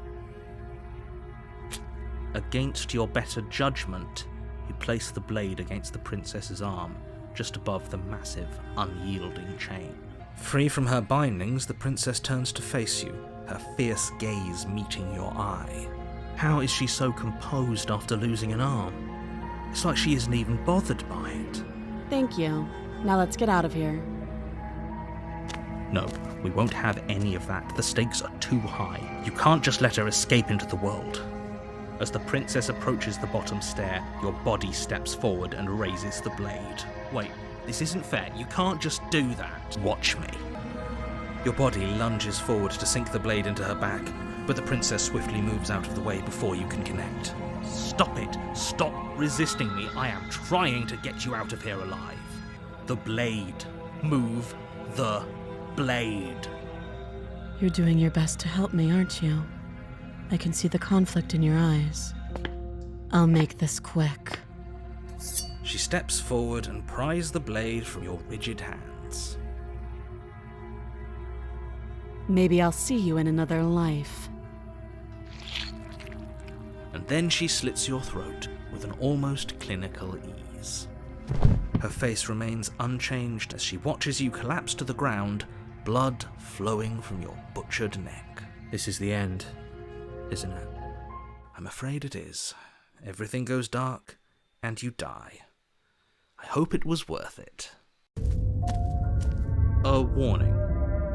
Against your better judgment, you place the blade against the princess's arm, just above the massive, unyielding chain. Free from her bindings, the princess turns to face you, her fierce gaze meeting your eye. How is she so composed after losing an arm? It's like she isn't even bothered by it. Thank you. Now let's get out of here. No, we won't have any of that. The stakes are too high. You can't just let her escape into the world. As the princess approaches the bottom stair, your body steps forward and raises the blade. Wait, this isn't fair. You can't just do that. Watch me. Your body lunges forward to sink the blade into her back, but the princess swiftly moves out of the way before you can connect. Stop it. Stop resisting me. I am trying to get you out of here alive. The blade. Move the blade. You're doing your best to help me, aren't you? I can see the conflict in your eyes. I'll make this quick. She steps forward and pries the blade from your rigid hands. Maybe I'll see you in another life. And then she slits your throat with an almost clinical ease. Her face remains unchanged as she watches you collapse to the ground, blood flowing from your butchered neck. This is the end, isn't it? I'm afraid it is. Everything goes dark, and you die. I hope it was worth it. A warning,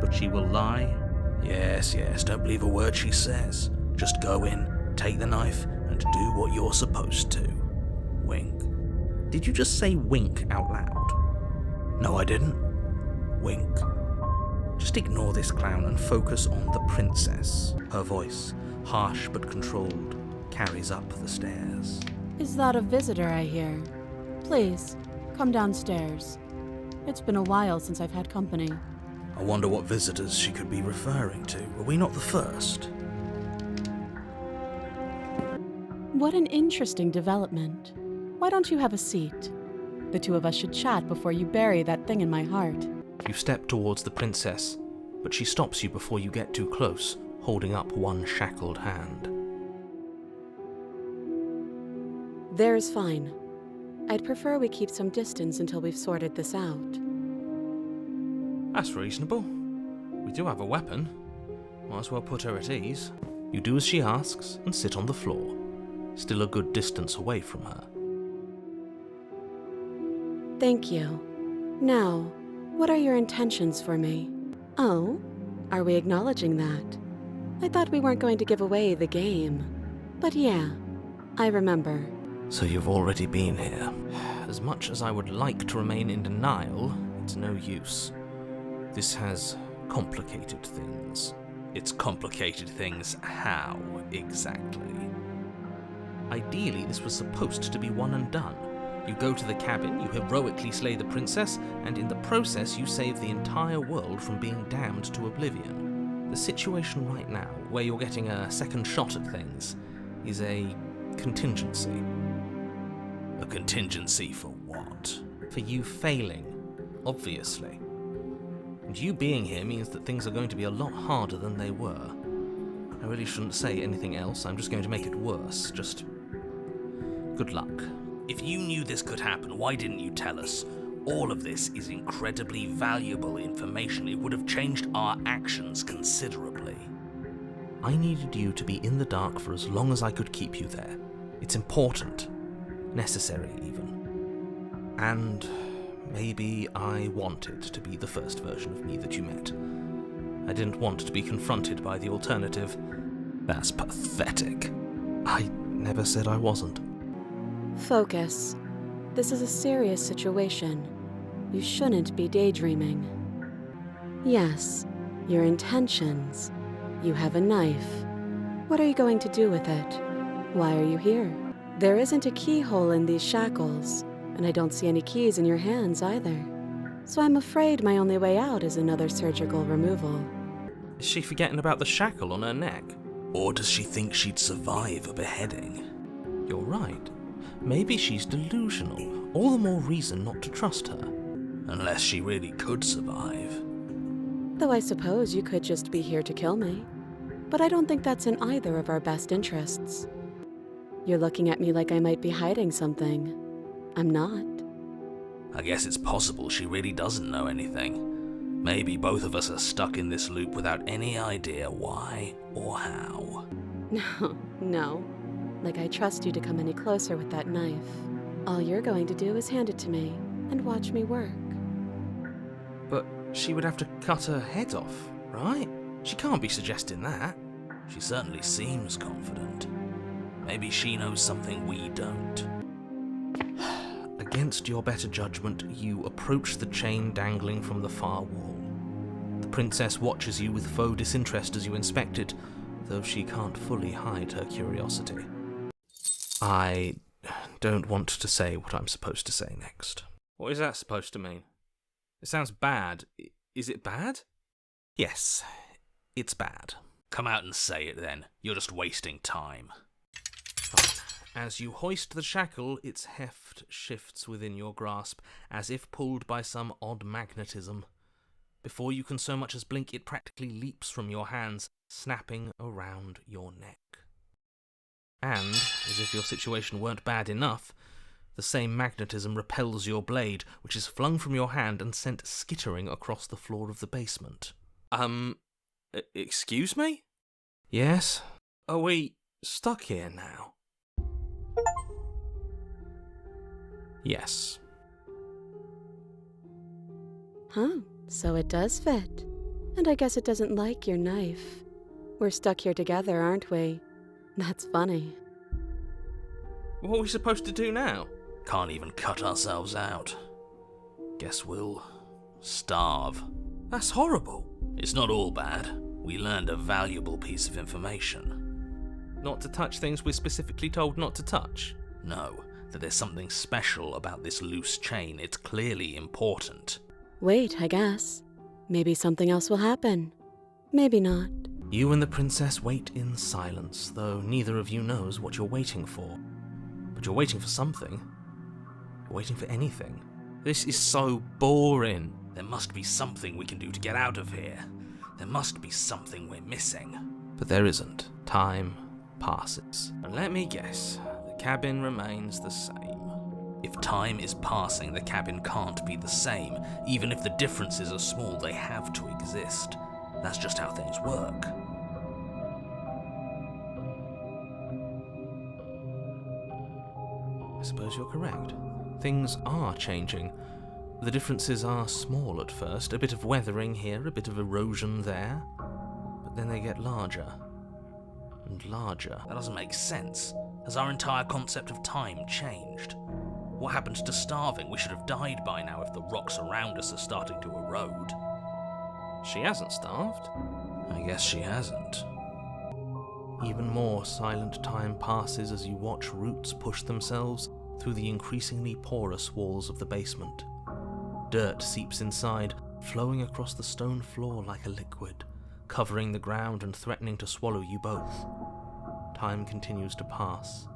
but she will lie. Yes, don't believe a word she says. Just go in, take the knife, and do what you're supposed to. Wink. Did you just say wink out loud? No, I didn't. Wink. Just ignore this clown and focus on the princess. Her voice, harsh but controlled, carries up the stairs. Is that a visitor I hear? Please, come downstairs. It's been a while since I've had company. I wonder what visitors she could be referring to. Were we not the first? What an interesting development. Why don't you have a seat? The two of us should chat before you bury that thing in my heart. You step towards the princess, but she stops you before you get too close, holding up one shackled hand. There's fine. I'd prefer we keep some distance until we've sorted this out. That's reasonable. We do have a weapon. Might as well put her at ease. You do as she asks and sit on the floor, still a good distance away from her. Thank you. Now, what are your intentions for me? Oh, are we acknowledging that? I thought we weren't going to give away the game. But yeah, I remember. So you've already been here. As much as I would like to remain in denial, it's no use. This has complicated things. It's complicated things how, exactly? Ideally, this was supposed to be one and done. You go to the cabin, you heroically slay the princess, and in the process you save the entire world from being damned to oblivion. The situation right now, where you're getting a second shot at things, is a contingency. A contingency for what? For you failing, obviously. And you being here means that things are going to be a lot harder than they were. I really shouldn't say anything else, I'm just going to make it worse. Just good luck. If you knew this could happen, why didn't you tell us? All of this is incredibly valuable information. It would have changed our actions considerably. I needed you to be in the dark for as long as I could keep you there. It's important. Necessary, even. And maybe I wanted to be the first version of me that you met. I didn't want to be confronted by the alternative. That's pathetic. I never said I wasn't. Focus. This is a serious situation. You shouldn't be daydreaming. Yes, your intentions. You have a knife. What are you going to do with it? Why are you here? There isn't a keyhole in these shackles, and I don't see any keys in your hands either. So I'm afraid my only way out is another surgical removal. Is she forgetting about the shackle on her neck? Or does she think she'd survive a beheading? You're right. Maybe she's delusional. All the more reason not to trust her. Unless she really could survive. Though I suppose you could just be here to kill me. But I don't think that's in either of our best interests. You're looking at me like I might be hiding something. I'm not. I guess it's possible she really doesn't know anything. Maybe both of us are stuck in this loop without any idea why or how. No. Like I trust you to come any closer with that knife. All you're going to do is hand it to me and watch me work. But she would have to cut her head off, right? She can't be suggesting that. She certainly seems confident. Maybe she knows something we don't. Against your better judgment, you approach the chain dangling from the far wall. The princess watches you with faux disinterest as you inspect it, though she can't fully hide her curiosity. I don't want to say what I'm supposed to say next. What is that supposed to mean? It sounds bad. Is it bad? Yes, it's bad. Come out and say it then. You're just wasting time. As you hoist the shackle, its heft shifts within your grasp, as if pulled by some odd magnetism. Before you can so much as blink, it practically leaps from your hands, snapping around your neck. And, as if your situation weren't bad enough, the same magnetism repels your blade, which is flung from your hand and sent skittering across the floor of the basement. Excuse me? Yes? Are we stuck here now? Yes. Huh, so it does fit. And I guess it doesn't like your knife. We're stuck here together, aren't we? That's funny. What are we supposed to do now? Can't even cut ourselves out. Guess we'll starve. That's horrible. It's not all bad. We learned a valuable piece of information. Not to touch things we're specifically told not to touch? No, that there's something special about this loose chain. It's clearly important. Wait, I guess. Maybe something else will happen. Maybe not. You and the princess wait in silence, though neither of you knows what you're waiting for. But you're waiting for something. You're waiting for anything. This is so boring. There must be something we can do to get out of here. There must be something we're missing. But there isn't. Time passes. And let me guess, the cabin remains the same. If time is passing, the cabin can't be the same. Even if the differences are small, they have to exist. That's just how things work. I suppose you're correct. Things are changing. The differences are small at first, a bit of weathering here, a bit of erosion there, but then they get larger and larger. That doesn't make sense. Has our entire concept of time changed? What happened to starving? We should have died by now if the rocks around us are starting to erode. She hasn't starved. I guess she hasn't. Even more silent time passes as you watch roots push themselves through the increasingly porous walls of the basement. Dirt seeps inside, flowing across the stone floor like a liquid, covering the ground and threatening to swallow you both. Time continues to pass,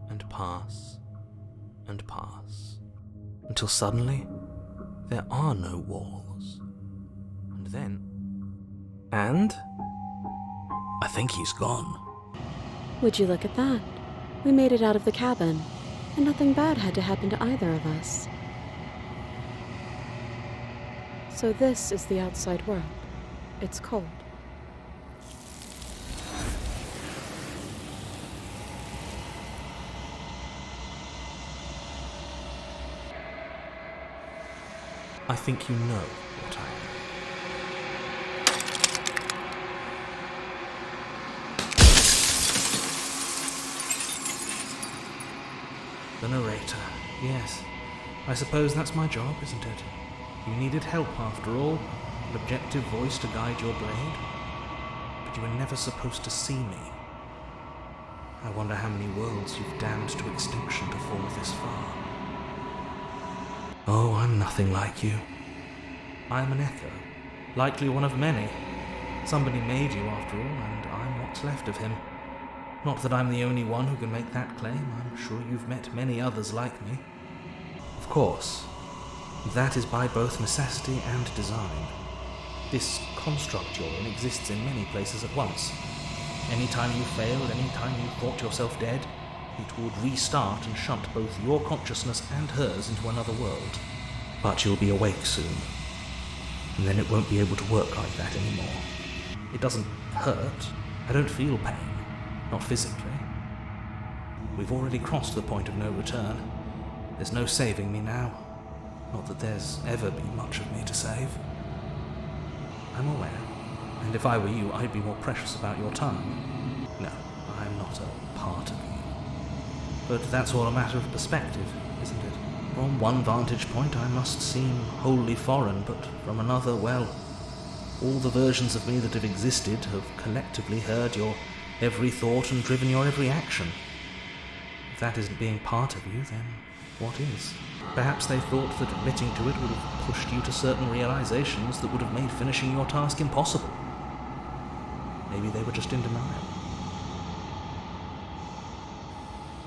and pass, and pass, until suddenly there are no walls. And then... And? I think he's gone. Would you look at that? We made it out of the cabin, and nothing bad had to happen to either of us. So this is the outside world. It's cold. I think you know what I am. The narrator. Yes. I suppose that's my job, isn't it? You needed help after all, an objective voice to guide your blade. But you were never supposed to see me. I wonder how many worlds you've damned to extinction to fall this far. Oh, I'm nothing like you. I'm an echo, likely one of many. Somebody made you after all, and I'm what's left of him. Not that I'm the only one who can make that claim. I'm sure you've met many others like me. Of course, that is by both necessity and design. This construct you're in exists in many places at once. Any time you failed, any time you thought yourself dead, it would restart and shunt both your consciousness and hers into another world. But you'll be awake soon, and then it won't be able to work like that anymore. It doesn't hurt. I don't feel pain, not physically. We've already crossed the point of no return. There's no saving me now. Not that there's ever been much of me to save. I'm aware, and if I were you, I'd be more precious about your time. No, I'm not a part of you. But that's all a matter of perspective, isn't it? From one vantage point I must seem wholly foreign, but from another, well, all the versions of me that have existed have collectively heard your every thought and driven your every action. If that isn't being part of you, then what is? Perhaps they thought that admitting to it would have pushed you to certain realizations that would have made finishing your task impossible. Maybe they were just in denial.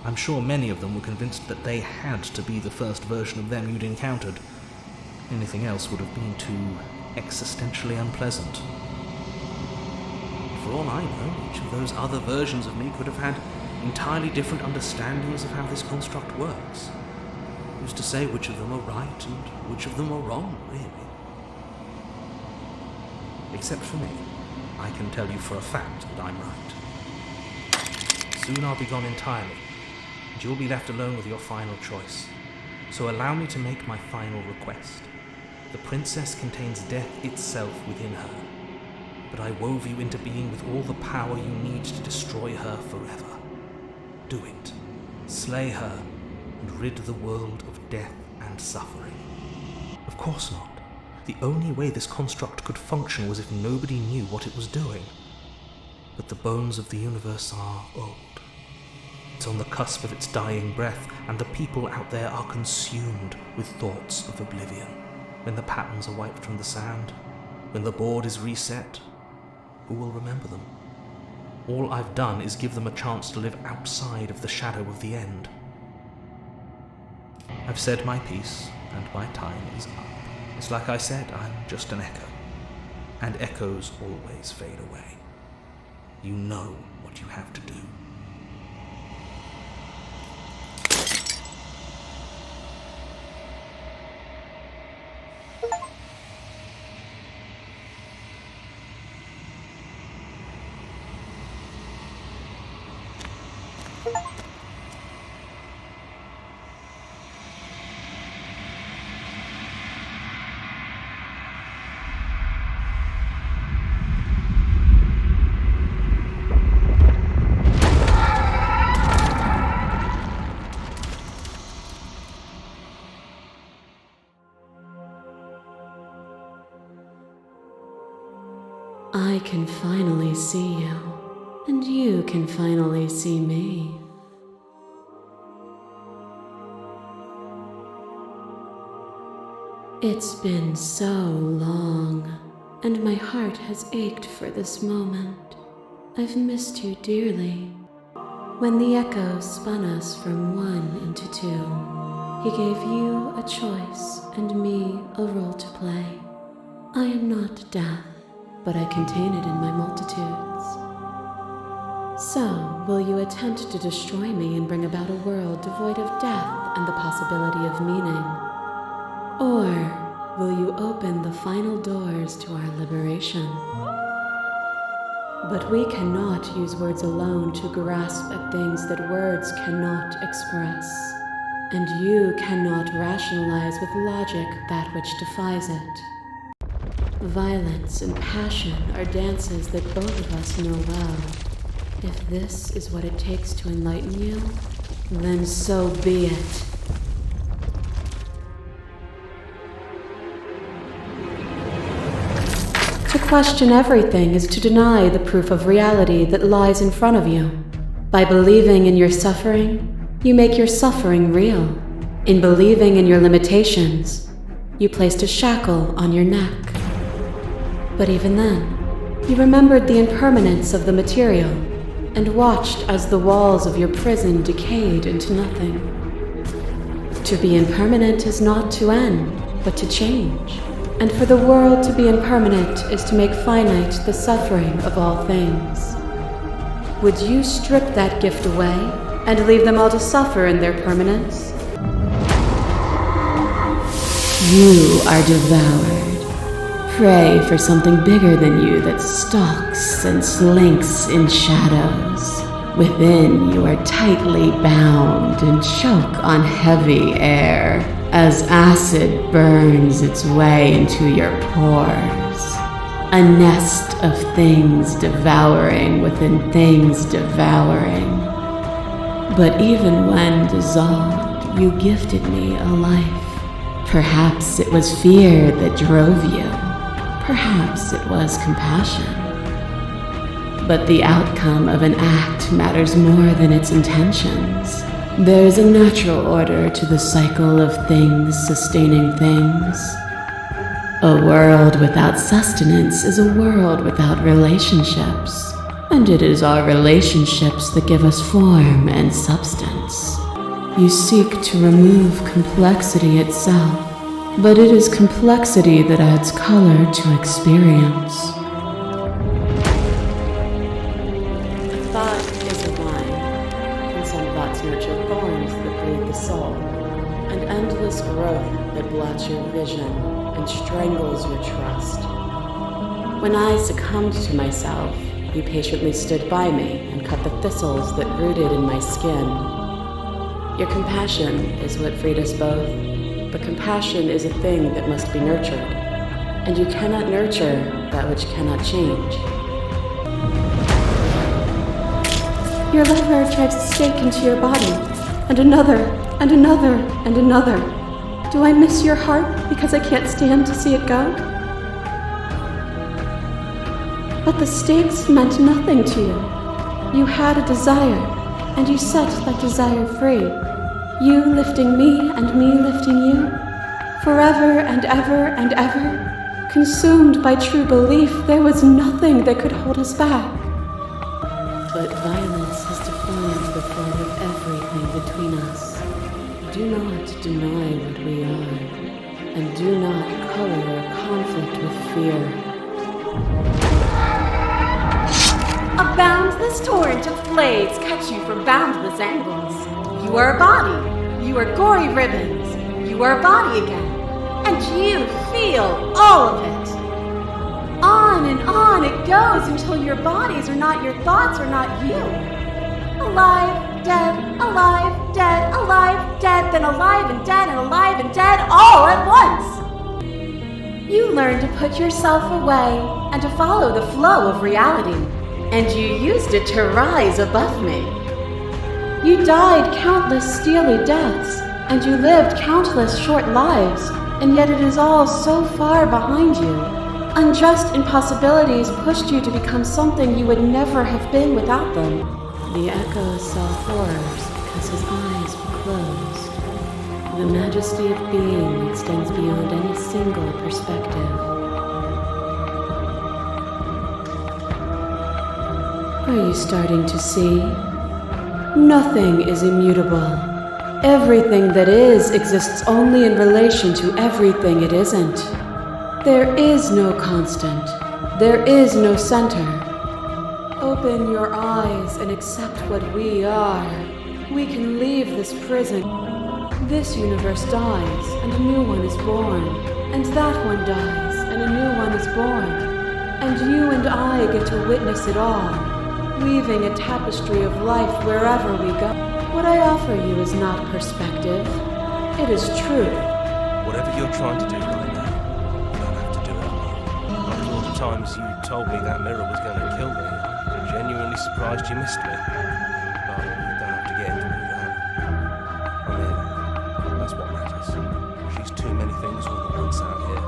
I'm sure many of them were convinced that they had to be the first version of them you'd encountered. Anything else would have been too existentially unpleasant. For all I know, each of those other versions of me could have had entirely different understandings of how this construct works. Who's to say which of them are right and which of them are wrong, really? Except for me, I can tell you for a fact that I'm right. Soon I'll be gone entirely, and you'll be left alone with your final choice. So allow me to make my final request. The princess contains death itself within her, but I wove you into being with all the power you need to destroy her forever. Do it. Slay her, and rid the world of death and suffering. Of course not. The only way this construct could function was if nobody knew what it was doing. But the bones of the universe are old. It's on the cusp of its dying breath, and the people out there are consumed with thoughts of oblivion. When the patterns are wiped from the sand, when the board is reset, who will remember them? All I've done is give them a chance to live outside of the shadow of the end. I've said my piece, and my time is up. It's like I said, I'm just an echo. And echoes always fade away. You know what you have to do. I can finally see you, and you can finally see me. It's been so long, and my heart has ached for this moment. I've missed you dearly. When the echo spun us from one into two, he gave you a choice and me a role to play. I am not death, but I contain it in my multitudes. So, will you attempt to destroy me and bring about a world devoid of death and the possibility of meaning? Or will you open the final doors to our liberation? But we cannot use words alone to grasp at things that words cannot express. And you cannot rationalize with logic that which defies it. Violence and passion are dances that both of us know well. If this is what it takes to enlighten you, then so be it. To question everything is to deny the proof of reality that lies in front of you. By believing in your suffering, you make your suffering real. In believing in your limitations, you placed a shackle on your neck. But even then, you remembered the impermanence of the material. and watched as the walls of your prison decayed into nothing. To be impermanent is not to end, but to change. And for the world to be impermanent is to make finite the suffering of all things. Would you strip that gift away and leave them all to suffer in their permanence? You are devoured. Pray for something bigger than you that stalks and slinks in shadows. Within, you are tightly bound and choke on heavy air as acid burns its way into your pores. A nest of things devouring within things devouring. But even when dissolved, you gifted me a life. Perhaps it was fear that drove you. Perhaps it was compassion. But the outcome of an act matters more than its intentions. There is a natural order to the cycle of things sustaining things. A world without sustenance is a world without relationships. And it is our relationships that give us form and substance. You seek to remove complexity itself, but it is complexity that adds color to experience. A thought is a vine, and some thoughts nurture thorns that bleed the soul, an endless growth that blots your vision and strangles your trust. When I succumbed to myself, you patiently stood by me and cut the thistles that rooted in my skin. Your compassion is what freed us both, but compassion is a thing that must be nurtured, and you cannot nurture that which cannot change. Your lover drives a stake into your body, and another, and another, and another. Do I miss your heart because I can't stand to see it go? But the stakes meant nothing to you. You had a desire, and you set that desire free. You lifting me and me lifting you. Forever and ever and ever. Consumed by true belief, there was nothing that could hold us back. But violence has deformed the form of everything between us. Do not deny what we are, and do not color a conflict with fear. A boundless torrent of blades cut you from boundless angles. You are a body. You are gory ribbons. You are a body again. And you feel all of it. On and on it goes until your bodies are not your thoughts, are not you. Alive, dead, alive, dead, alive, dead, then alive and dead and alive and dead all at once. You learn to put yourself away and to follow the flow of reality. And you used it to rise above me. You died countless steely deaths, and you lived countless short lives, and yet it is all so far behind you. Unjust impossibilities pushed you to become something you would never have been without them. The echo saw horrors because his eyes were closed. The majesty of being extends beyond any single perspective. Are you starting to see? Nothing is immutable. Everything that is exists only in relation to everything it isn't. There is no constant. There is no center. Open your eyes and accept what we are. We can leave this prison. This universe dies and a new one is born. And that one dies and a new one is born. And you and I get to witness it all, weaving a tapestry of life wherever we go. What I offer you is not perspective. It is truth. Whatever you're trying to do right now, you don't have to do it alone. After all the times you told me that mirror was going to kill me, I'm genuinely surprised you missed me. But you don't have to get into all that. I mean, that's what matters. She's too many things all at once out here.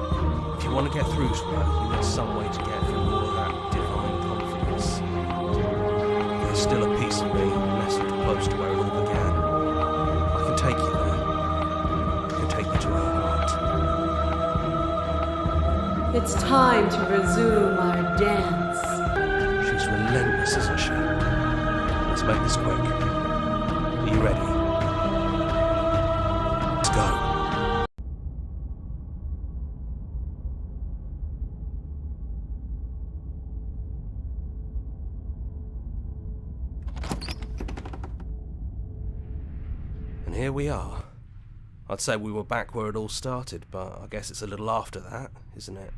If you want to get through to her, you need some way to get through all of that divine confidence. There's still a piece of me nestled close to where it all began. I can take you there. I can take you to her heart. It's time to resume our dance. She's relentless, isn't she? make this quick. Are you ready? Let's go. And here we are. I'd say we were back where it all started, but I guess it's a little after that, isn't it?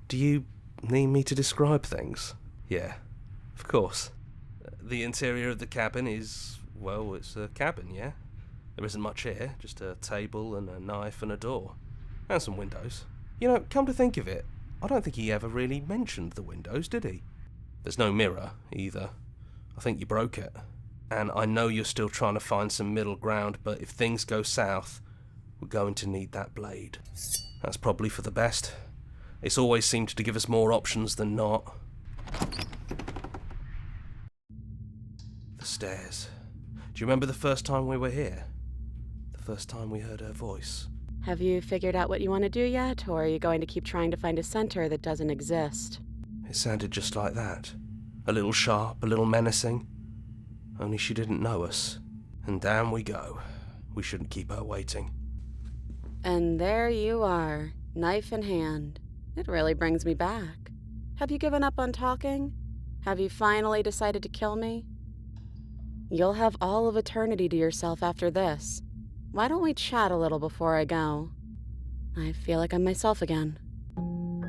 Do you need me to describe things? Yeah, of course. The interior of the cabin is, well, it's a cabin, yeah? There isn't much here, just a table and a knife and a door. And some windows. You know, come to think of it, I don't think he ever really mentioned the windows, did he? There's no mirror, either. I think you broke it. And I know you're still trying to find some middle ground, but if things go south, we're going to need that blade. That's probably for the best. It's always seemed to give us more options than not. The stairs. Do you remember the first time we were here? The first time we heard her voice? Have you figured out what you want to do yet, or are you going to keep trying to find a center that doesn't exist? It sounded just like that. A little sharp, a little menacing. Only she didn't know us. And down we go. We shouldn't keep her waiting. And there you are, knife in hand. It really brings me back. Have you given up on talking? Have you finally decided to kill me? You'll have all of eternity to yourself after this. Why don't we chat a little before I go? I feel like I'm myself again.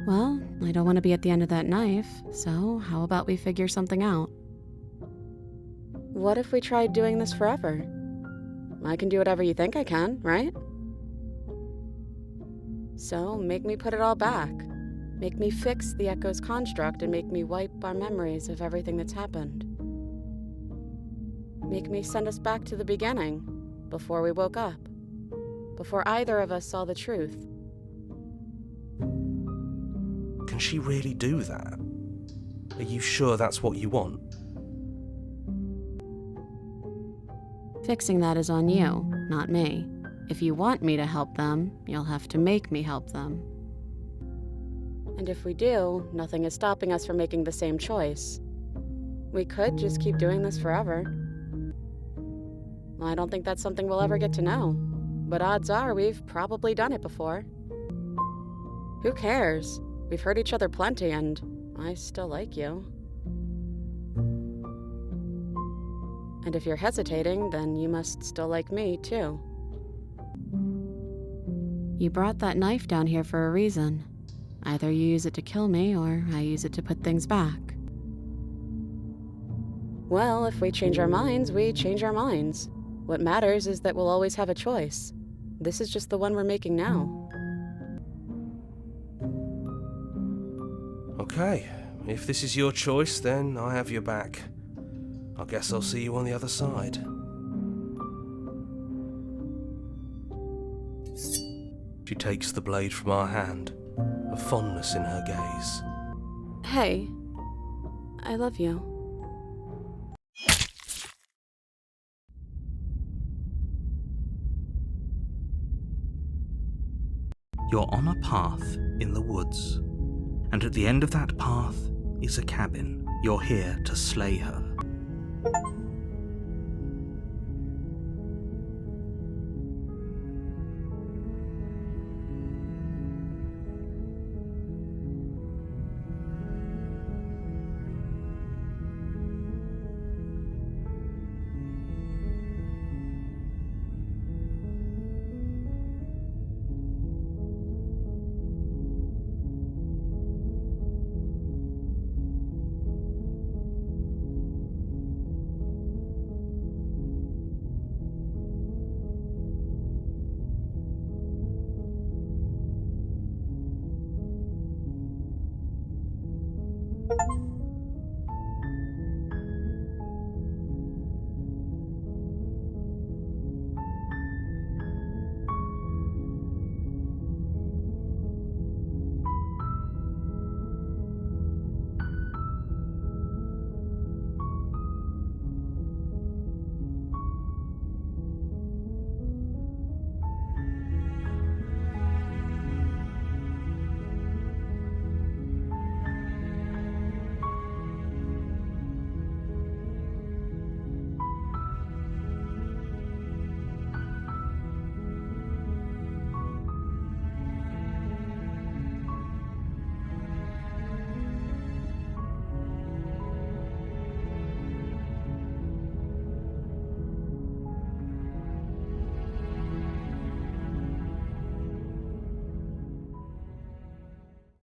Well, I don't want to be at the end of that knife, so how about we figure something out? What if we tried doing this forever? I can do whatever you think I can, right? So, make me put it all back. Make me fix the Echo's construct and make me wipe our memories of everything that's happened. Make me send us back to the beginning, before we woke up. Before either of us saw the truth. Can she really do that? Are you sure that's what you want? Fixing that is on you, not me. If you want me to help them, you'll have to make me help them. And if we do, nothing is stopping us from making the same choice. We could just keep doing this forever. I don't think that's something we'll ever get to know, but odds are we've probably done it before. Who cares? We've hurt each other plenty, and I still like you. And if you're hesitating, then you must still like me, too. You brought that knife down here for a reason. Either you use it to kill me, or I use it to put things back. Well, if we change our minds, we change our minds. What matters is that we'll always have a choice. This is just the one we're making now. Okay, if this is your choice, then I have your back. I guess I'll see you on the other side. She takes the blade from our hand, a fondness in her gaze. Hey, I love you. You're on a path in the woods, and at the end of that path is a cabin. You're here to slay her.